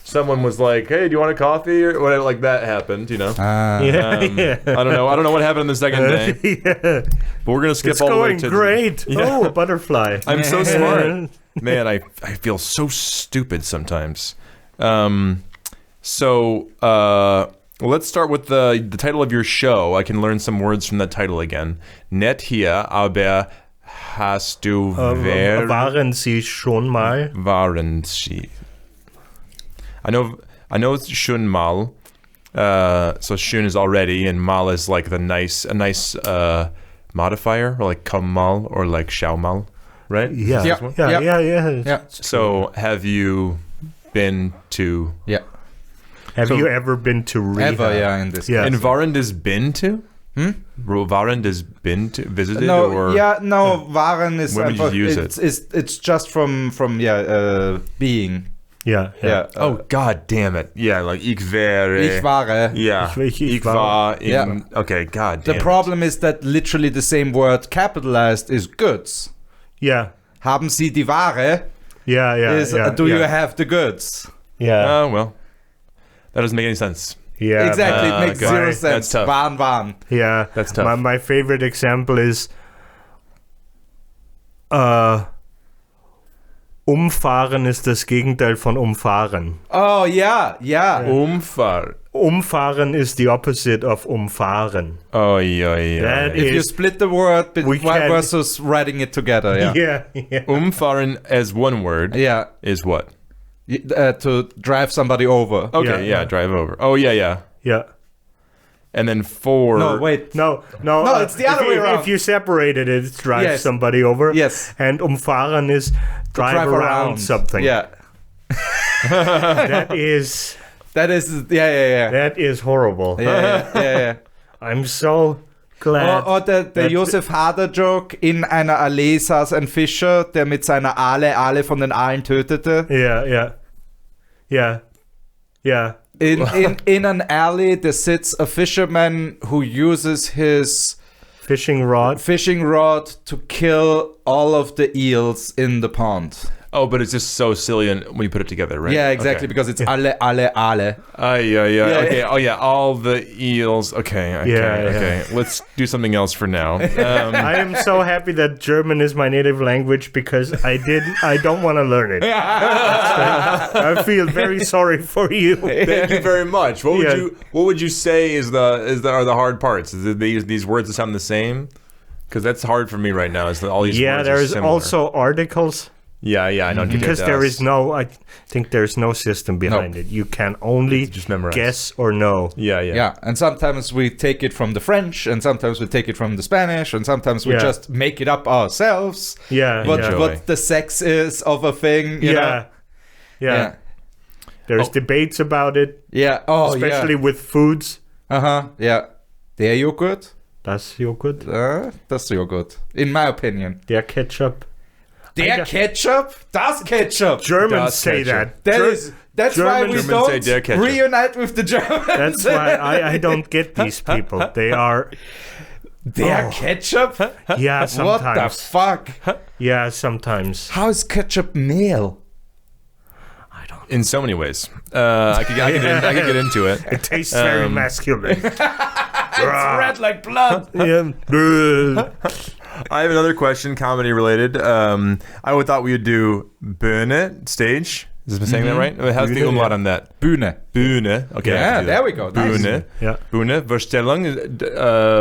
someone was like, "Hey, do you want a coffee?" or whatever. Like that happened, you know. I don't know. I don't know what happened on the second day. But we're gonna skip all the way to. It's going great. Oh, a butterfly. I'm so smart. Man, I feel so stupid sometimes. So let's start with the title of your show. I can learn some words from that title again. Nett hier, aber Hast du Waren Sie schon mal? Waren Sie? I know it's schon mal. So schön is already, and mal is like a nice modifier, or like komm mal, or like schau mal, right? Yeah. So have you been to? Yeah. Have you ever been to rehab? Ever, yeah, in this Yeah. And Waren is been to? Waren is been to visited No, or Waren is when would you use it's just from being. Yeah. oh god damn it. Yeah, like ich wäre. Ich war. Yeah. Ich war in, Yeah. Okay, god The damn problem is that literally the same word capitalized is goods. Yeah. Haben Sie die Ware? Yeah. Is do you have the goods? Yeah. Oh well. That doesn't make any sense. Yeah. Exactly, it makes okay. zero That's sense. tough. Waren. Yeah. That's tough. My favorite example is umfahren ist das Gegenteil von umfahren. Oh yeah. Umfahr. Umfahren is the opposite of umfahren. Oh yeah. That If you is- split the word We can- versus writing it together, yeah. Yeah. Umfahren as one word Yeah. is what? To drive somebody over. Okay, Yeah. drive over. Oh yeah. Yeah. And then for No, wait. No, it's the other way around. If you separated it, it's drive Yes. somebody over. Yes. And umfahren is drive around something. Yeah. That is That is horrible. Yeah. I'm so glad. Oder der Josef Hader Joke: In einer Allee saß ein Fischer, der mit seiner Aale alle von den Aalen tötete. Yeah. In an alley there sits a fisherman who uses his Fishing rod. to kill all of the eels in the pond. Oh, but it's just so silly and when you put it together, right? Yeah, exactly, Okay. because it's alle. Yeah. Okay. Oh yeah, all the eels. Okay. Yeah. Let's do something else for now. I am so happy that German is my native language because I don't want to learn it. I feel very sorry for you. Thank you very much. What would you say are the hard parts? Is it these words that sound the same? Because that's hard for me right now. Is that all these words are there's similar. also articles. Yeah, I know. Because I think there's no system behind it. You can only just memorize. guess or know. Yeah. And sometimes we take it from the French, and sometimes we take it from the Spanish, and sometimes we just make it up ourselves. Yeah. What the sex is of a thing, you know? Yeah. There's debates about it. Yeah. Especially with foods. Yeah. Der Joghurt. Das Joghurt. Das Joghurt. In my opinion. Der Ketchup. Der Ketchup? Das Ketchup. Germans Das say Ketchup. that. That's why we Germans say der don't Ketchup. reunite with the Germans. That's why I don't get these people. They are... Der Ketchup? Yeah, What sometimes. the fuck? Yeah, sometimes. How is ketchup male? In so many ways. I could get into it. It tastes very masculine. It's red like blood. Yeah. I have another question, comedy related. I would thought we would do Bühne, stage. Is this saying that right? How's the umlaut on that? Bühne. Bühne. Okay. Yeah, there we go. Nice. Bühne. Yeah. Bühne. Verstellung.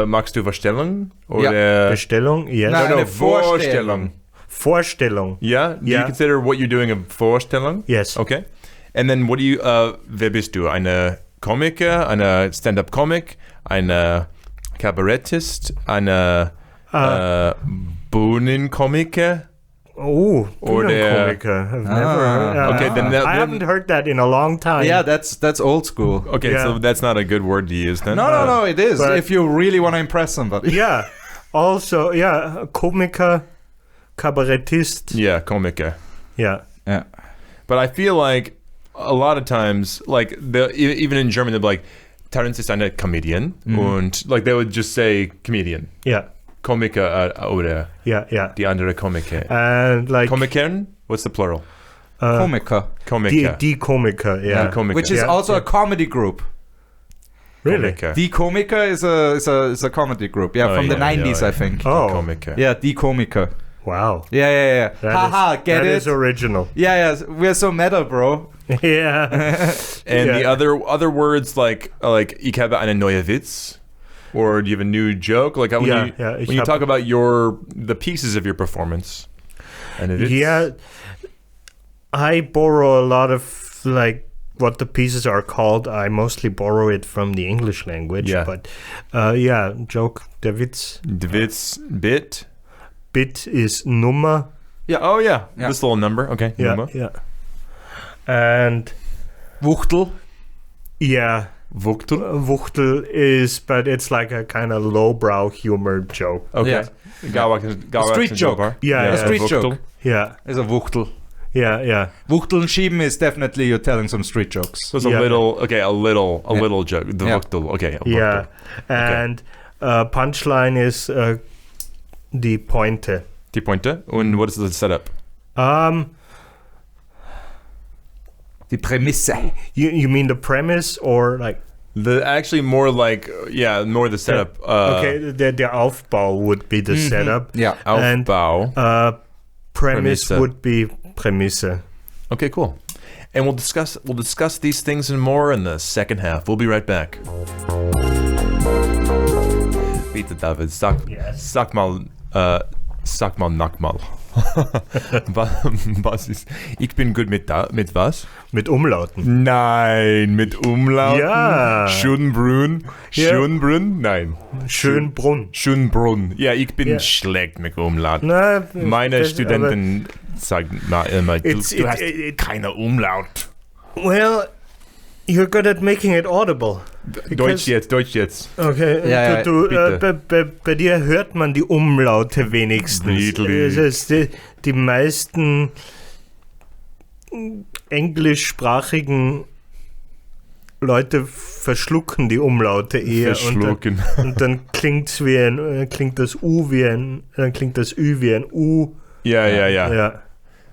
Magst du Verstellung? Oder Bestellung? Yes. Nein. no, Eine Vorstellung. Vorstellung. Yeah? Do you consider what you're doing a Vorstellung? Yes. Okay. And then what do you, wer bist du? Eine Komiker, eine Stand-up-Comic, eine Kabarettist, eine Bühnenkomiker? Oh, Or Bühnenkomiker. I've never heard Okay, then I haven't heard that in a long time. Yeah, that's old school. Okay, Yeah. so that's not a good word to use then. No, it is. but- If you really want to impress somebody. Yeah. Also, Komiker, Kabarettist. Yeah, Komiker. Yeah. Yeah. But I feel like a lot of times, like even in German, they'll be like, Terence ist eine Comedian. Und like they would just say comedian. Yeah. Komiker oder Yeah. die andere Komiker. And like Komikern? What's the plural? Komiker. Komiker. die Komiker, yeah. Die Komiker. Which is Yeah. also a comedy group. Really? Komiker. Die Komiker is a comedy group. Yeah, Oh, from the yeah, 90s, yeah. I think. Oh, Komiker. Yeah, Die Komiker. wow. Yeah. Haha, get that it? is original. Yeah, we're so meta, bro. Yeah. And Yeah. the other words like ich habe einen neuen Witz. Or do you have a new joke? Like how when you talk about the pieces of your performance. And I borrow a lot of like what the pieces are called. I mostly borrow it from the English language. Yeah. But joke, der Witz. Der Witz, Bit. Bit is Nummer. Yeah. Oh yeah. This little number. Okay. Yeah. Nummer. Yeah. And Wuchtel. Yeah. Wuchtel? Wuchtel is, but it's like a kind of lowbrow humor joke. Okay. Yeah. Street joke. Yeah. A street joke. Yeah. Is a Wuchtel. Yeah. Wuchteln schieben is definitely you're telling some street jokes. So it's a little joke. The Wuchtel. Okay. Yeah. And punchline is die Pointe. Die Pointe? And what is the setup? Die Prämisse. You mean the premise or like Actually more like more the setup. Okay, der Aufbau would be the setup. Yeah. Aufbau. And premise Prämisse. would be Prämisse. Okay, cool. And we'll discuss these things and more in the second half. We'll be right back. Bitte David, sag mal nack mal. Was ist? Ich bin gut mit was? Mit Umlauten. Nein, mit Umlauten. Ja. Schönbrunn. Ja. Schönbrunn? Nein. Schönbrunn. Schönbrunn. Ja, ich bin schlecht mit Umlauten. Na, Meine Studenten sagen immer, du hast keine Umlaut. Well, you're good at making it audible. Deutsch jetzt. Okay, Ja, bei dir hört man die Umlaute wenigstens. Niedlich. Das ist die meisten englischsprachigen Leute verschlucken die Umlaute eher. Verschlucken. Und dann klingt das Ü wie ein U. Ja.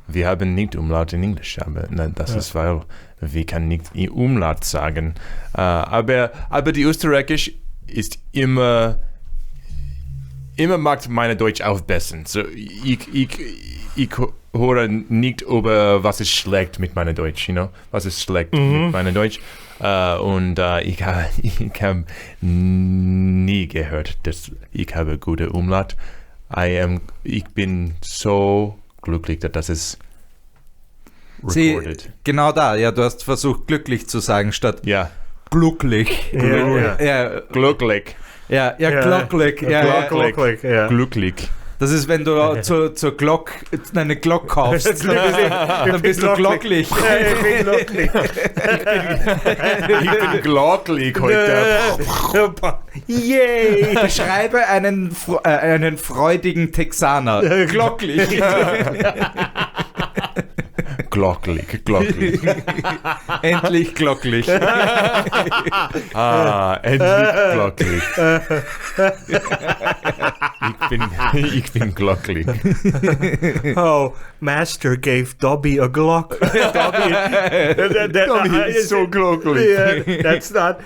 Wir haben nicht Umlaut in Englisch, aber das ist, weil wir können nicht Umlaut sagen. Aber die Österreichisch ist immer macht meine Deutsch aufbessern. So, ich höre nicht über was ist schlecht mit meiner Deutsch, was ist schlecht mit meiner Deutsch. Und ich habe nie gehört, dass ich habe gute Umlaut. Ich bin so glücklich, dass das ist recorded. Genau da, ja, du hast versucht glücklich zu sagen statt glücklich. Ja. Glücklich. Ja, glücklich. Glücklich. Das ist, wenn du zur Glock eine Glock kaufst, dann bist du glocklich. Ich bin glocklich. Ich bin glocklich heute. Yay! Beschreibe einen freudigen Texaner. Glocklich. Glocklich. Endlich glocklich. Endlich glocklich. Ich bin glocklich. Oh, Master gave Dobby a Glock. Dobby is so glocklich. Yeah, that's not.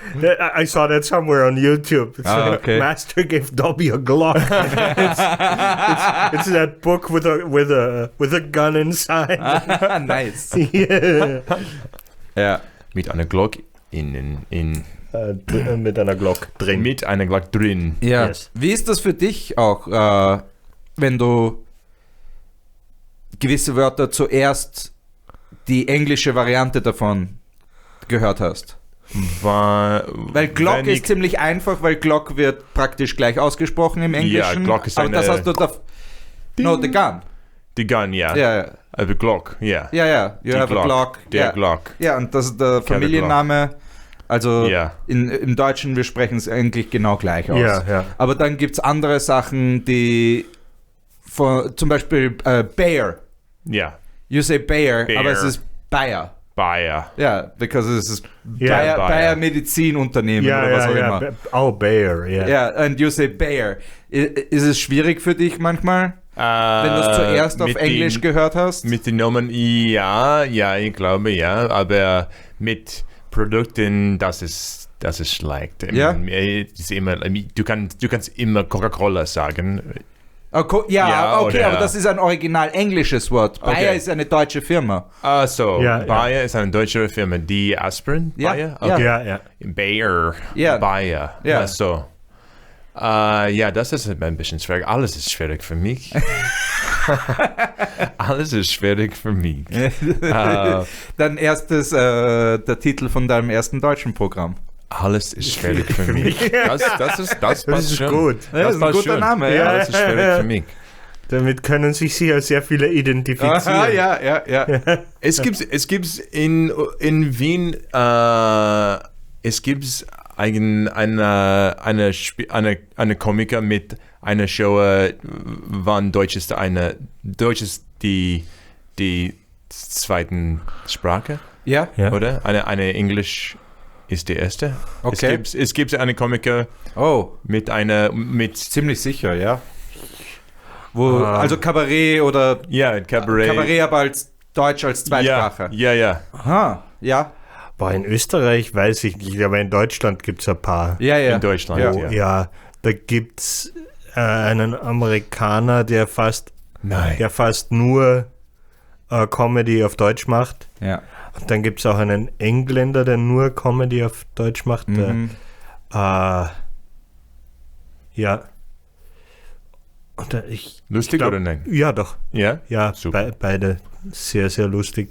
I saw that somewhere on YouTube. It's okay. Master gave Dobby a Glock. it's that book with a gun inside. Nice. Yeah. Ja. Mit einer Glock in Mit einer Glock drin. Mit einer Glock drin. Ja. Yes. Wie ist das für dich auch, wenn du gewisse Wörter zuerst die englische Variante davon gehört hast? Weil Glock ist ziemlich einfach, weil Glock wird praktisch gleich ausgesprochen im Englischen. Ja, Glock ist aber das hast du da. No, the gun. Die Gun, ja. Ja. The Glock, ja. Ja. You have a Glock. Der Glock. Ja, und das ist der Familienname. Also im Deutschen, wir sprechen es eigentlich genau gleich aus. Ja. Aber dann gibt es andere Sachen, die zum Beispiel Bayer. Ja. You say Bayer, Bayer. aber es ist Bayer. Bayer. Ja, because es ist Ja, Bayer Medizinunternehmen oder was auch immer. Oh, Bayer, ja. Ja, and you say Bayer. Ist es schwierig für dich manchmal, wenn du es zuerst auf Englisch gehört hast? Mit den Namen, ja, ich glaube, ja. Aber mit Produkten, das ist schlecht. Ja? Ist immer, du kannst immer Coca-Cola sagen. Okay, aber das ist ein original englisches Wort. Bayer ist eine deutsche Firma. Bayer ist eine deutsche Firma. Die Aspirin? Ja. Bayer? Okay. Ja. Bayer. Ja. Bayer. Ja. So. Ja, das ist ein bisschen schwierig. Alles ist schwierig für mich. Alles ist schwierig für mich. Dein erstes, der Titel von deinem ersten deutschen Programm. Alles ist schwierig für mich. Das passt ist schon. gut. Ja, das ist ein guter Name. Ja. Alles ist schwierig für mich. Damit können sich sicher sehr viele identifizieren. Ja. Es gibt in Wien, es gibt eine Komiker mit einer Show, wann Deutsch ist die zweiten Sprache, Ja. oder? Eine Englisch ist die erste. Okay. Es gibt eine Komiker mit Ziemlich sicher, ja. Also Kabarett oder Kabaret. Kabarett aber als Deutsch als Zweitsprache. Ja. Aha, ja. Boah, in Österreich weiß ich nicht, aber in Deutschland gibt es ein paar. Ja. In Deutschland, Ja, da gibt es einen Amerikaner, der fast nur Comedy auf Deutsch macht. Ja. Und dann gibt es auch einen Engländer, der nur Comedy auf Deutsch macht. Ja. Und Lustig oder nein? Ja, doch. Ja? Ja, Super. Beide sehr, sehr lustig.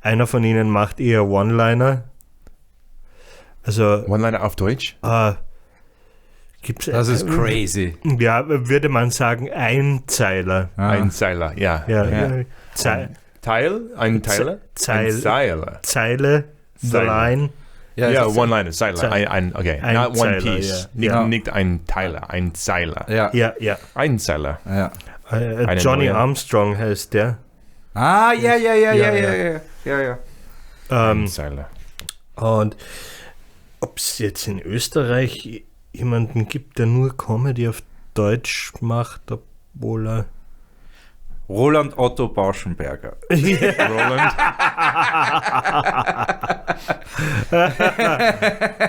Einer von ihnen macht eher One-Liner. Also One-Liner auf Deutsch? gibt's Das ist crazy. Ja, würde man sagen, Einzeiler. Einzeiler, ja. Teil? Ein Teiler? Ein Zeiler. Zeile, the Zeile. line. Ja, One-Liner, Zeiler. Okay, Ein not one Zeiler, piece. ja. Nicht ein Teiler, ein Zeiler. Ja. Ja. Ein Zeiler. Ja. Johnny neue. Armstrong heißt der. Ja. Ein Zeiler. Und ob es jetzt in Österreich jemanden gibt, der nur Comedy auf Deutsch macht, obwohl er... Roland Otto Bauschenberger. Roland.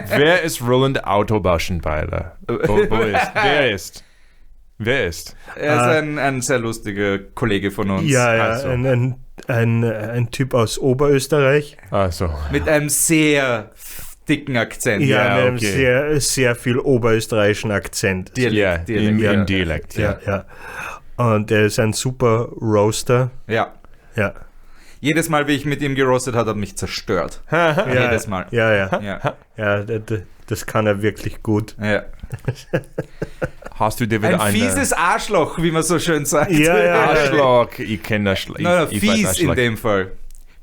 Wer ist Roland Autobaschenbeiler? Wer ist? Er ist ein sehr lustiger Kollege von uns. Ja, Also. ein Typ aus Oberösterreich. Ach so. Mit einem sehr dicken Akzent. Ja, mit einem okay. sehr, sehr viel oberösterreichischen Akzent. Dialekt. Im Dialekt, Ja. Und er ist ein super Roaster. Ja. Ja. Jedes Mal, wie ich mit ihm gerostet habe, hat mich zerstört. Jedes Mal. Ja. Ja. Das kann er wirklich gut. Ja. Hast du dir wieder Ein fieses Arschloch, wie man so schön sagt. Ja. Arschloch? Ich kenne das Arschloch. Nein, Ich weiß fies Arschloch. in dem Fall.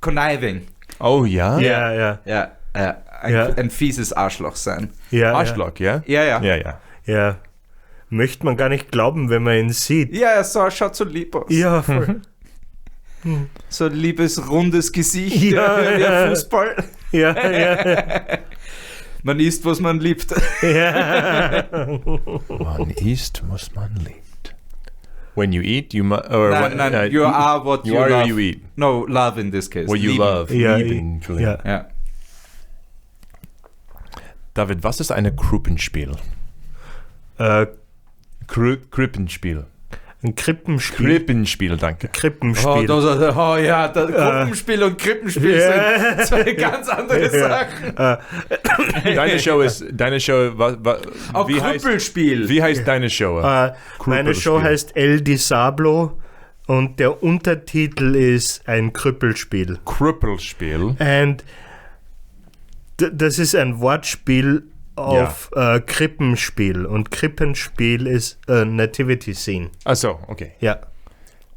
Conniving. Oh ja? Ja. Ein fieses Arschloch sein. Arschloch, ja? Ja. Ja. Möchte man gar nicht glauben, wenn man ihn sieht. Ja, so schaut so lieb aus. Ja, voll. So ein liebes, rundes Gesicht, Ja. wie ein Fußball. Ja. Man isst, was man liebt. Man isst, was man liebt. When you eat, you must... Nein, you are what you are love. what you eat. No, love in this case. What you Lieben. love. Ja, Lieben, Entschuldigung. ja. Ja. David, was ist ein Krippenspiel? Krippenspiel. Ein Krippenspiel. Krippenspiel, danke. Krippenspiel. Das Gruppenspiel und Krippenspiel sind zwei ganz andere Sachen. Deine Show, Auch Krüppelspiel. wie heißt deine Show? Meine Show heißt El Disablo und der Untertitel ist ein Krüppelspiel. Krüppelspiel. Und das ist ein Wortspiel auf Krippenspiel und Krippenspiel ist Nativity Scene. Achso, okay. Ja.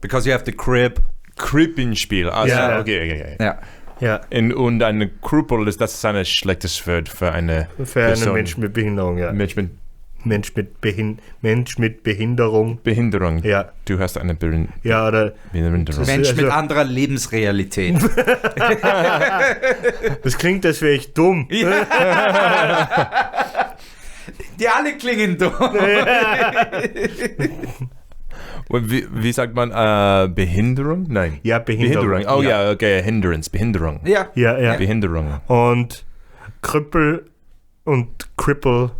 Because you have the crib. Krippenspiel. Also, Ja. okay. Ja. Und eine Krüppel, das ist ein schlechtes Wort für eine Für einen Person. Menschen mit Behinderung, ja. Mensch mit Mensch mit Behinderung. Behinderung. Ja. Du hast eine Ja, oder Behinderung. Mensch mit also- anderer Lebensrealität. das klingt, als wäre ich dumm. Die alle klingen dumm. Und wie sagt man Behinderung? Nein. Ja, Behinderung. Oh ja, okay, Hindrance, Behinderung. Ja. Ja. Behinderung. Und Krüppel und Cripple,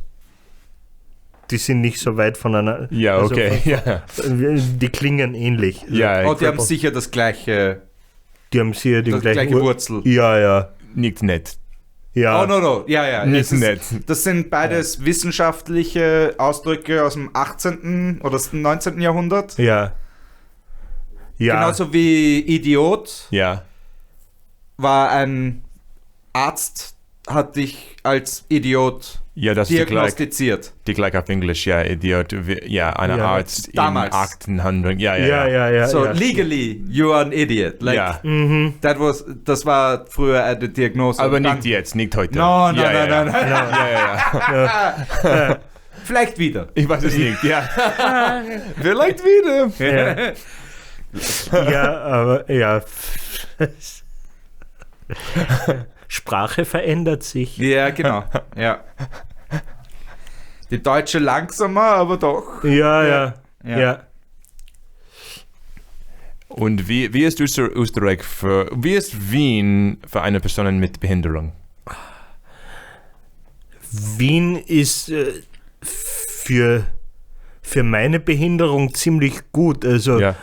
die sind nicht so weit voneinander. Ja, Also okay. Ja. Die klingen ähnlich. Ja, Oh, die haben sicher das gleiche, Die haben sicher die das gleiche gleiche Wurzel. Ja. nicht nett. Ja. Oh, no. Ja. Nicht nett. Das sind beides wissenschaftliche Ausdrücke aus dem 18. oder 19. Jahrhundert. Ja. Genauso wie Idiot Ja. war ein Arzt, hat dich als Idiot Ja, das ist diagnostiziert. die gleich auf Englisch, ja, Idiot, ja, ein Ja. Arzt Damals. in 1800, ja. So, ja. legally, you are an idiot. Like, Ja. das war früher eine Diagnose. Aber Und dann- nicht jetzt, nicht heute. No. Ja. Vielleicht wieder. Ich weiß es nicht, ja. Vielleicht wieder. Ja, aber ja. Sprache verändert sich. Ja, genau. Ja. Die Deutsche langsamer, aber doch. Ja. Und wie ist Österreich wie ist Wien für eine Person mit Behinderung? Wien ist für meine Behinderung ziemlich gut. Also Ja.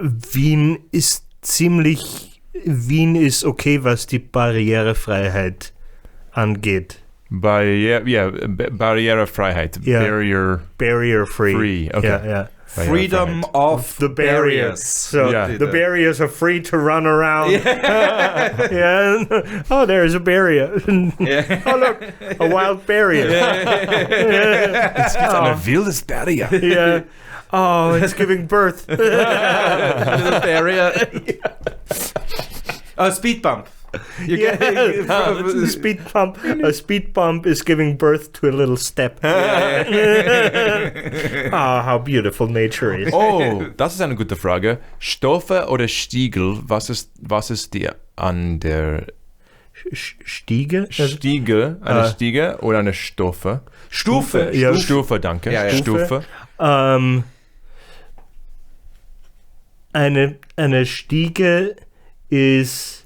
Wien ist okay, was die Barrierefreiheit angeht. Barrierefreiheit. Ja. Barrier Free. Free, okay. Ja. Freedom of The barriers. So Yeah. the barriers are free to run around. Yeah. Oh, there's a barrier. Oh, look, a wild barrier. Es gibt ein wildes Barrier. Yeah. Oh, it's giving birth. Little barrier. Speed bump. You get- A speed bump is giving birth to a little step. Ah, how beautiful nature is. Oh, das ist eine gute Frage. Stoffe oder Stiegel, was ist dir an der Stiege? Stiege, eine Stiege oder eine Stoffe? Stufe. Ja. Stufe, danke. Ja. Stufe. Eine Stiege ist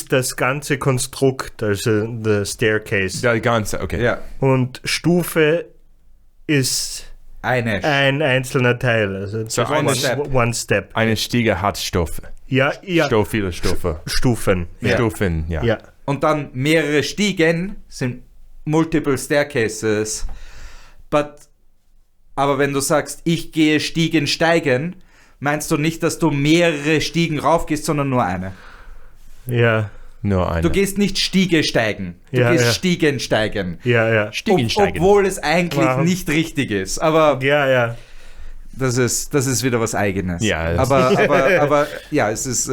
das ganze Konstrukt, also the staircase. Der ganze, okay. Ja. Und Stufe ist Eine. ein einzelner Teil, also So just eine one step. Eine Stiege hat Stoffe. Ja. Viele Stoffe. Stufen. Ja. Stufen, ja. Ja. Und dann mehrere Stiegen sind multiple staircases. Aber wenn du sagst, ich gehe Stiegen steigen, meinst du nicht, dass du mehrere Stiegen raufgehst, sondern nur eine. Ja. Nur eine. Du gehst nicht Stiege steigen, du Ja, gehst ja. Stiegen steigen. Ja. Stiegensteigen. Obwohl es eigentlich Wow. nicht richtig ist. Aber Ja. das ist wieder was Eigenes. Ja, das- aber ja, es ist.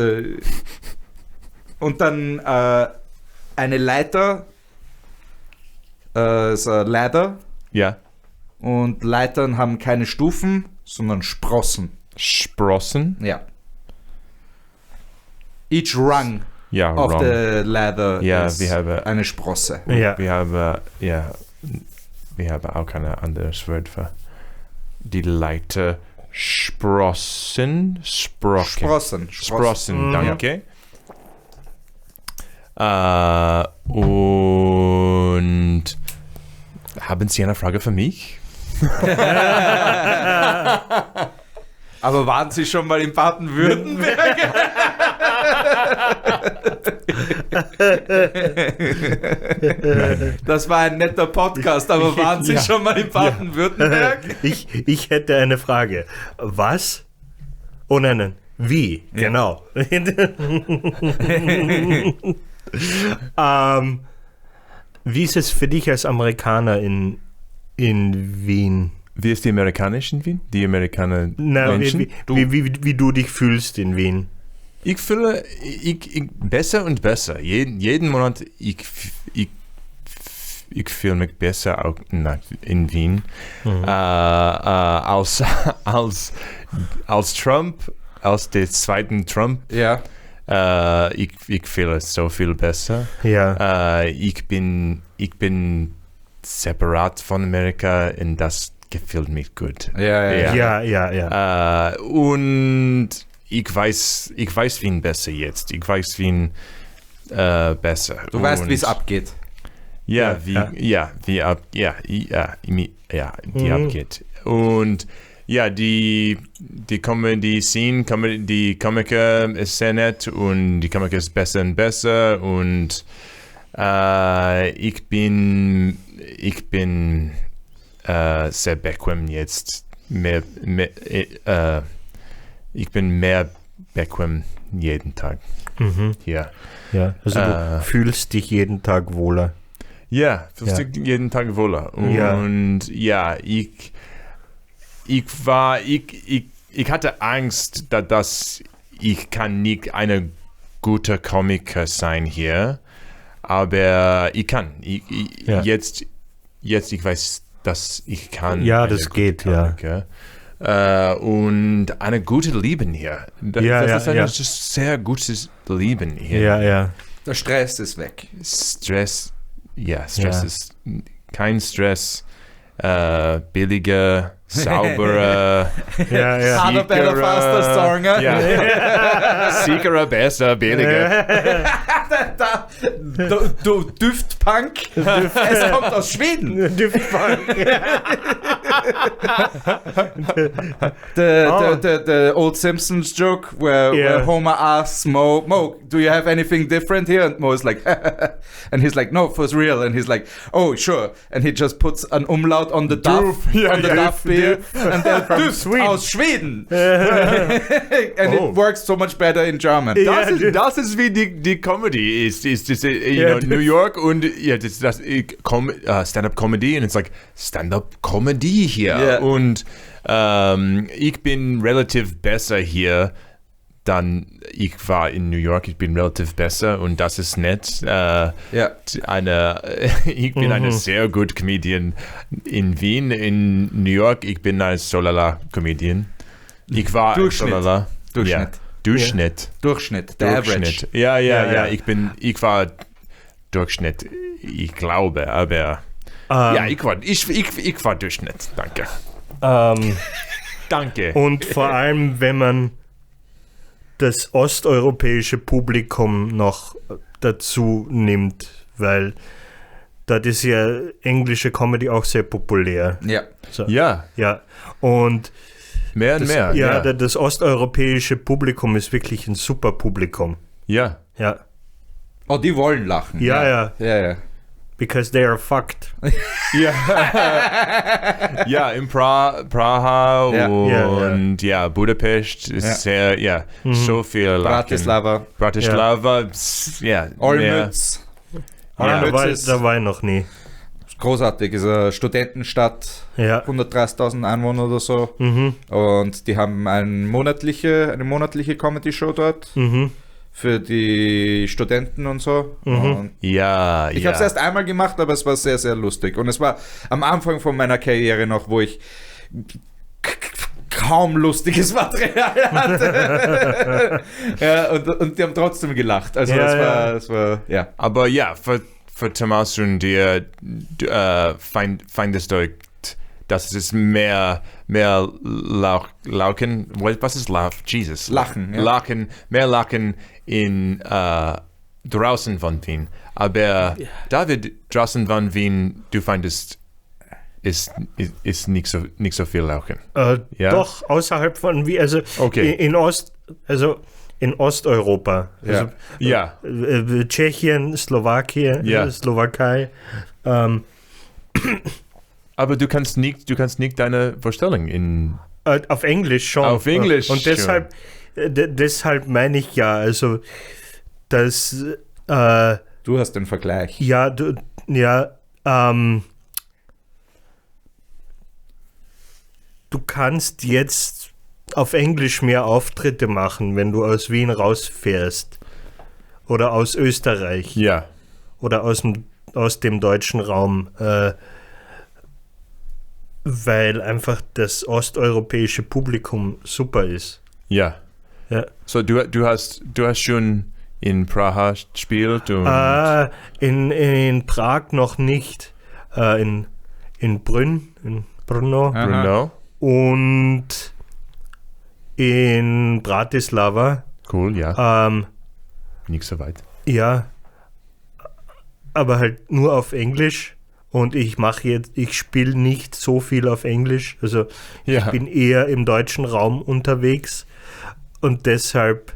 Und dann eine Leiter, ist eine Ladder. Ja. Und Leitern haben keine Stufen, sondern Sprossen. Sprossen. Ja. Each rung Ja, of wrong. the ladder Ja, ist wir haben- eine Sprosse. Ja. Wir haben auch ein anderes Wort für die Leiter. Sprossen. Sprossen. Sprossen, danke. Und haben Sie eine Frage für mich? Aber waren Sie schon mal in Baden-Württemberg? Das war ein netter Podcast, aber waren Sie Ja. schon mal in Baden-Württemberg? Ich hätte eine Frage. Was? Oh nein. Wie? Genau. Wie ist es für dich als Amerikaner in Wien? Wie ist die amerikanisch in Wien? Die Amerikaner Menschen? Wie du dich fühlst in Wien? Ich fühle besser und besser. Jeden Monat ich fühle mich besser auch in Wien. Als Trump, als der zweiten Trump, Ja. ich fühle es so viel besser. Ja. Ich bin separat von Amerika und das gefällt mich gut. Ja. Und ich weiß Wien besser jetzt. Ich weiß Wien besser. Du weißt, Und wie es abgeht. wie abgeht. Und Ja, die Comedy-Scene, die Komiker ist sehr nett und die Komiker ist besser und besser und ich bin sehr bequem jetzt. Ich bin mehr bequem jeden Tag hier. Ja, also du fühlst dich jeden Tag wohler. Ja, fühlst dich jeden Tag wohler. Und ich hatte Angst, dass ich kann nicht eine gute Komiker sein hier, aber ich kann. Jetzt ich weiß, dass ich kann. Ja, das geht, Komiker. Und eine gute Leben hier. Das ist ein sehr gutes Leben hier. Ja. Der Stress ist weg. Stress ist kein Stress. Billiger, sauberer, Harder, better, faster, stronger. Sicherer, besser, billiger. Du Düftpunk. Es kommt aus Schweden. Düftpunk. The old Simpsons joke where Homer asks Mo, do you have anything different here? And Mo is like, and he's like, no, for real. And he's like, oh, sure. And he just puts an umlaut on the Duff, on the Duff beer, and then Duft aus Schweden. And it works so much better in German. Das ist wie die Comedy ist New York und das Stand-up Comedy und it's like Stand-up Comedy hier und ich bin relativ besser hier dann ich war in New York, ich bin relativ besser und das ist nett. Ich bin eine sehr gute Comedian in Wien, in New York, ich bin ein Solala-Comedian. Ich war Solala. Durchschnitt. Der Average. Ja. Ich war Durchschnitt, ich glaube, aber ich war Durchschnitt. Danke. Danke. Und vor allem, wenn man das osteuropäische Publikum noch dazu nimmt, weil da ist ja englische Comedy auch sehr populär. Ja. So. Ja. Und mehr und mehr. Ja, das osteuropäische Publikum ist wirklich ein super Publikum. Ja. Oh, die wollen lachen. Ja. Because they are fucked. Ja, in Praha und Budapest ist sehr, so viel lachen. Bratislava, Olmütz. Da war ich noch nie. Großartig, ist eine Studentenstadt, 130.000 Einwohner oder so. Und die haben eine monatliche Comedy-Show dort. Für die Studenten und so. Und ich habe es erst einmal gemacht, aber es war sehr, sehr lustig. Und es war am Anfang von meiner Karriere noch, wo ich kaum lustiges Material hatte. Und die haben trotzdem gelacht. Also es war. Aber für Thomas und dir findest du, dass es mehr Lachen, was ist Lachen? Jesus. Lachen. Mehr Lachen in draußen von Wien. Aber David, draußen von Wien, du findest, ist nicht so viel Lachen. Doch, außerhalb von Wien, also in Osteuropa. Also, Tschechien, Slowakei, Slowakei. Aber du kannst nicht deine Vorstellung in... Auf Englisch schon. Auf Englisch und deshalb meine ich also, dass... du hast den Vergleich. Du kannst jetzt auf Englisch mehr Auftritte machen, wenn du aus Wien rausfährst. Oder aus Österreich. Ja. Oder aus dem deutschen Raum. Weil einfach das osteuropäische Publikum super ist. Ja. So, du hast schon in Praha gespielt? Und in Prag noch nicht. In Brno. Und in Bratislava. Cool, ja. Nicht so weit. Ja. Aber halt nur auf Englisch. Und ich spiele nicht so viel auf Englisch. Also Ja. ich bin eher im deutschen Raum unterwegs. Und deshalb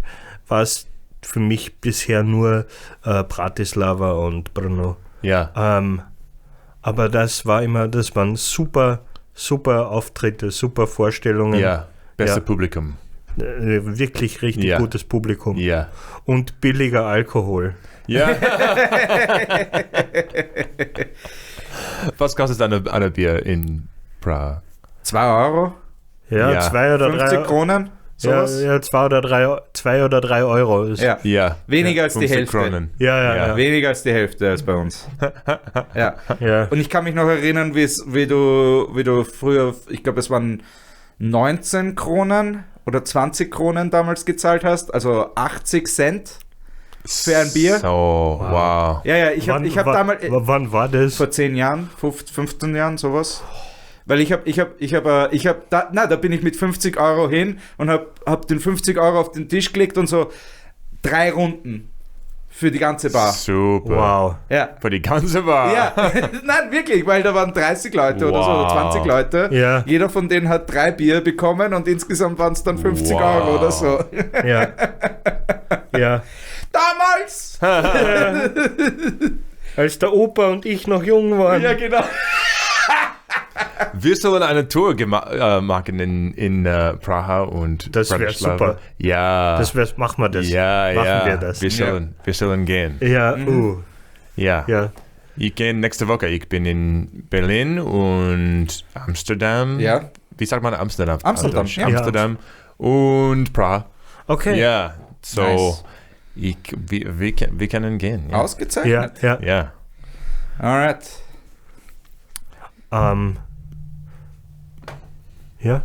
war es für mich bisher nur Bratislava und Brno. Ja. Aber das waren super Auftritte, super Vorstellungen. Ja. Beste Ja. Publikum. Wirklich richtig Ja. gutes Publikum. Ja. Und billiger Alkohol. Ja. Was kostet eine Bier in Prag? 2 Euro, Ja, Ja. 2 oder 50 3 Kronen, sowas. Ja, 2 oder 3 Euro. Ist, Ja. Ja. Weniger als die 50 Hälfte. Kronen. ja. Weniger als die Hälfte als bei uns. Ja. Ja. Und ich kann mich noch erinnern, wie du früher, ich glaube, es waren 19 Kronen oder 20 Kronen damals gezahlt hast, also 80 Cent für ein Bier. So, wow. Ja, ich habe damals Wann war das? vor 10 Jahren, 15 Jahren, sowas. Weil da bin ich mit 50 Euro hin und hab den 50 Euro auf den Tisch gelegt und so 3 Runden für die ganze Bar. Super. Wow. Ja. Für die ganze Bar. Ja, nein, wirklich, weil da waren 30 Leute oder so, oder Wow. 20 Leute. Ja. Jeder von denen hat 3 Bier bekommen und insgesamt waren es dann 50 Wow. Euro oder so. Ja. Ja. Damals! Als der Opa und ich noch jung waren. Ja, genau. Wir sollen eine Tour machen in Praha und Das wär Bratislava. super. Ja. Machen wir das. Ja, Machen ja. wir das. Wir sollen gehen. Ja, Ja. ja. Ich gehe nächste Woche. Ich bin in Berlin und Amsterdam. Ja. Wie sagt man Amsterdam? Amsterdam, Also, ja. Amsterdam und Praha. Okay. Ja. So, Nice. wir können gehen. Ja. Ausgezeichnet. Ja. Ja. Alright. Ja.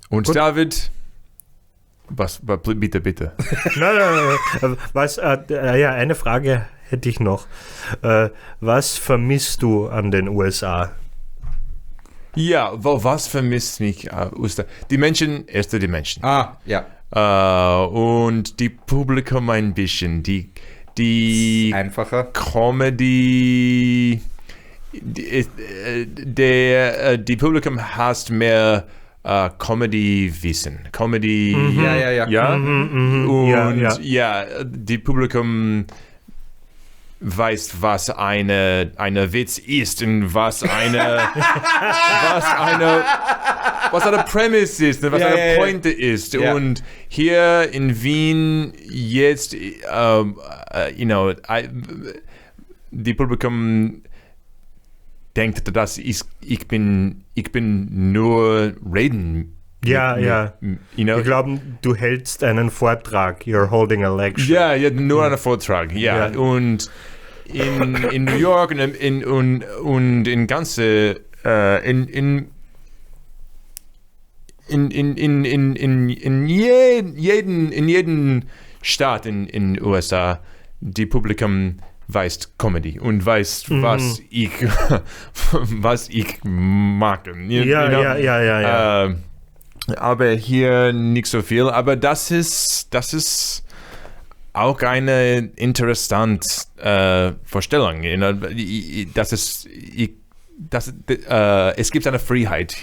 Und Gut. David, bitte. Nein. Eine Frage hätte ich noch. Was vermisst du an den USA? Ja, was vermisst mich? Die Menschen, die Menschen. Ah, ja. Und die Publikum ein bisschen. Die Einfacher. Comedy. Die Publikum hast mehr Comedy-Wissen. Comedy. Ja. Ja? Und Ja. die Publikum weiß, was eine Witz ist und was eine Premise ist und was eine Pointe ist. Ja. Und hier in Wien jetzt, die Publikum denkt, dass ich bin nur reden. Ja. You know? Wir glauben, du hältst einen Vortrag. You're holding a lecture. Ja, nur einen Vortrag, ja. Ja. Und in New York und in ganze in jeden Staat in USA die Publikum weiß Comedy und weiß was ich mag. Ja. Aber hier nicht so viel. Aber das ist auch eine interessante Vorstellung. Es gibt eine Freiheit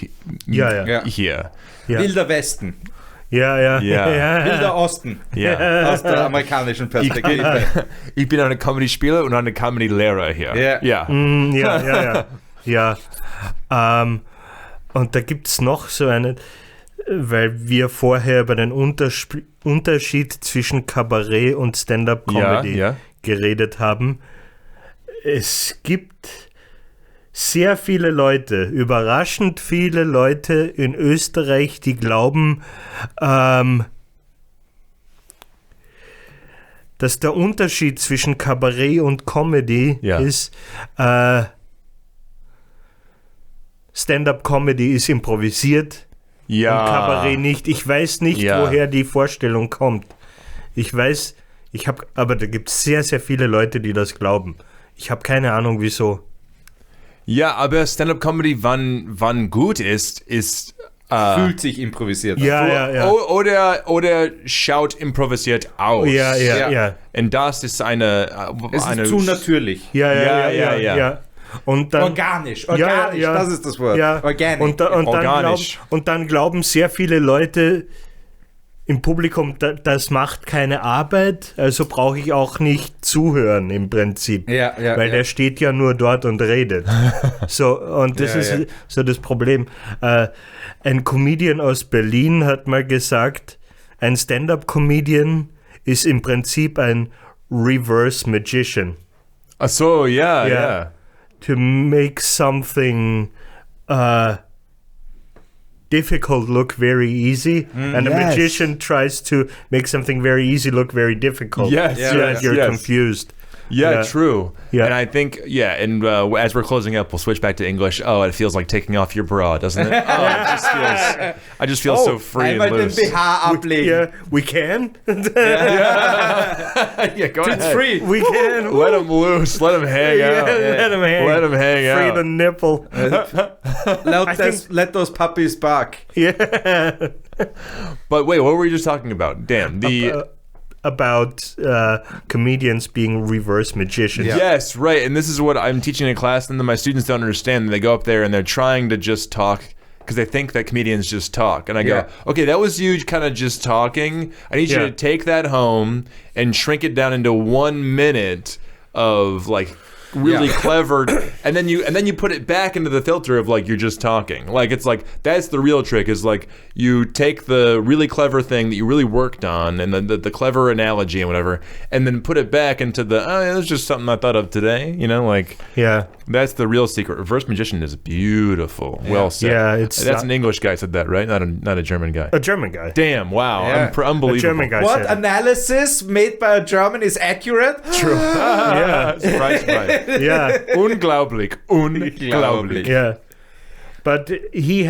Ja. hier. Ja. Wilder Westen. Ja. Wilder Osten. Ja. Aus der amerikanischen Perspektive. Ich bin ein Comedy-Spieler und ein Comedy-Lehrer hier. Ja. Ja. Und da gibt es noch so einen, weil wir vorher über den Unterschied zwischen Kabarett und Stand-up-Comedy geredet haben. Es gibt sehr viele Leute, überraschend viele Leute in Österreich, die glauben, dass der Unterschied zwischen Kabarett und Comedy ist, Stand-up-Comedy ist improvisiert und Kabarett nicht. Ich weiß nicht, woher die Vorstellung kommt. Aber da gibt es sehr, sehr viele Leute, die das glauben. Ich habe keine Ahnung, wieso. Ja, aber Stand-up-Comedy, wann gut ist fühlt sich improvisiert an. Ja. Oder schaut improvisiert aus. Ja. Und das ist Es ist zu natürlich. Ja. Und dann, Organisch, ja, das ist das Wort. Ja. Organic. Und dann glauben sehr viele Leute im Publikum, das macht keine Arbeit, also brauche ich auch nicht zuhören im Prinzip. Weil der steht ja nur dort und redet. So, und das ist so das Problem. Ein Comedian aus Berlin hat mal gesagt, ein Stand-up-Comedian ist im Prinzip ein Reverse Magician. Ach so, ja. To make something difficult look very easy, and a magician tries to make something very easy look very difficult. Yes, so that you're confused. Yeah, true. Yeah. And I think, and as we're closing up, we'll switch back to English. Oh, it feels like taking off your bra, doesn't it? I just feel so free and loose. We can. Yeah, go ahead. It's free. We can. Let him loose. Let him hang out. Let him hang. Let him hang Free out. the nipple. Let those puppies bark. Yeah. But wait, what were we just talking about? Damn. About comedians being reverse magicians. Yeah. Yes, right. And this is what I'm teaching in class, and then my students don't understand. They go up there and they're trying to just talk because they think that comedians just talk. And I go, okay, that was you kind of just talking. I need you to take that home and shrink it down into 1 minute of like really clever, and then you put it back into the filter of like you're just talking. Like it's like that's the real trick, is like you take the really clever thing that you really worked on and the clever analogy and whatever, and then put it back into the that's just something I thought of today, like that's the real secret. Reverse magician is beautiful. Well said. Yeah, that's an English guy said that, right? Not a German guy. A German guy. Damn! Wow, unbelievable. A German guy What said analysis made by a German is accurate? True. Surprise. Yeah. Unglaublich. Yeah. But he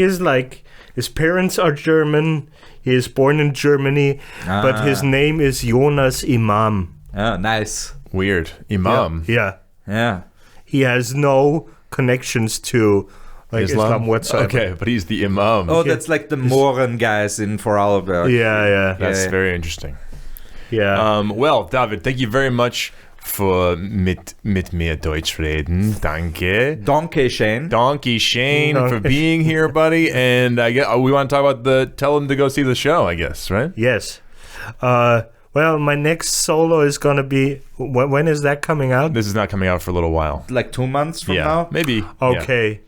is like, his parents are German, he is born in Germany, but his name is Jonas Imam. Oh, nice. Weird. Imam. Yeah. He has no connections to Islam whatsoever. Okay, but he's the Imam. Oh, that's like the Mohren guys in Vorarlberg. Yeah. That's very interesting. Yeah. Well, David, thank you very much for mit mir Deutsch reden. Danke. Donkey Shane. Donkey Shane for being here, buddy. And I guess we want to talk about tell them to go see the show, I guess, right? Yes. Well, my next solo is going to be, when is that coming out? This is not coming out for a little while. Like 2 months from now? Maybe. Okay. Yeah.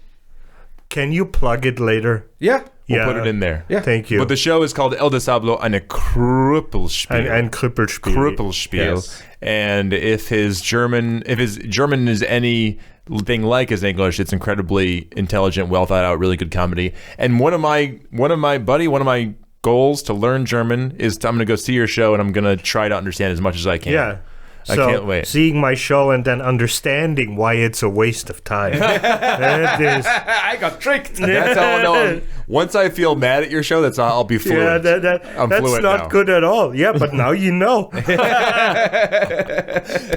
Can you plug it later? Yeah. We'll put it in there. Yeah. Thank you. But the show is called El Disablo, eine Krüppelspiel. Ein Krüppelspiel. Krüppelspiel. Yes. And if his German is anything like his English, it's incredibly intelligent, well thought out, really good comedy. And one of my goals to learn German is I'm going to go see your show, and I'm going to try to understand as much as I can. Yeah. I can't wait. Seeing my show and then understanding why it's a waste of time. I got tricked. That's how I know. Once I feel mad at your show, that's how I'll be fluent. Yeah, I'm that's fluent not now. good at all. Yeah, but now you know.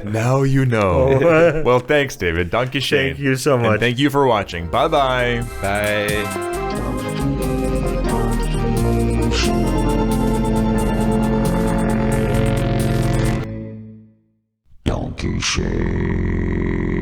Now you know. Well, thanks, David. Danke schön. Thank you so much. And thank you for watching. Bye-bye. Bye. Donkey Shane.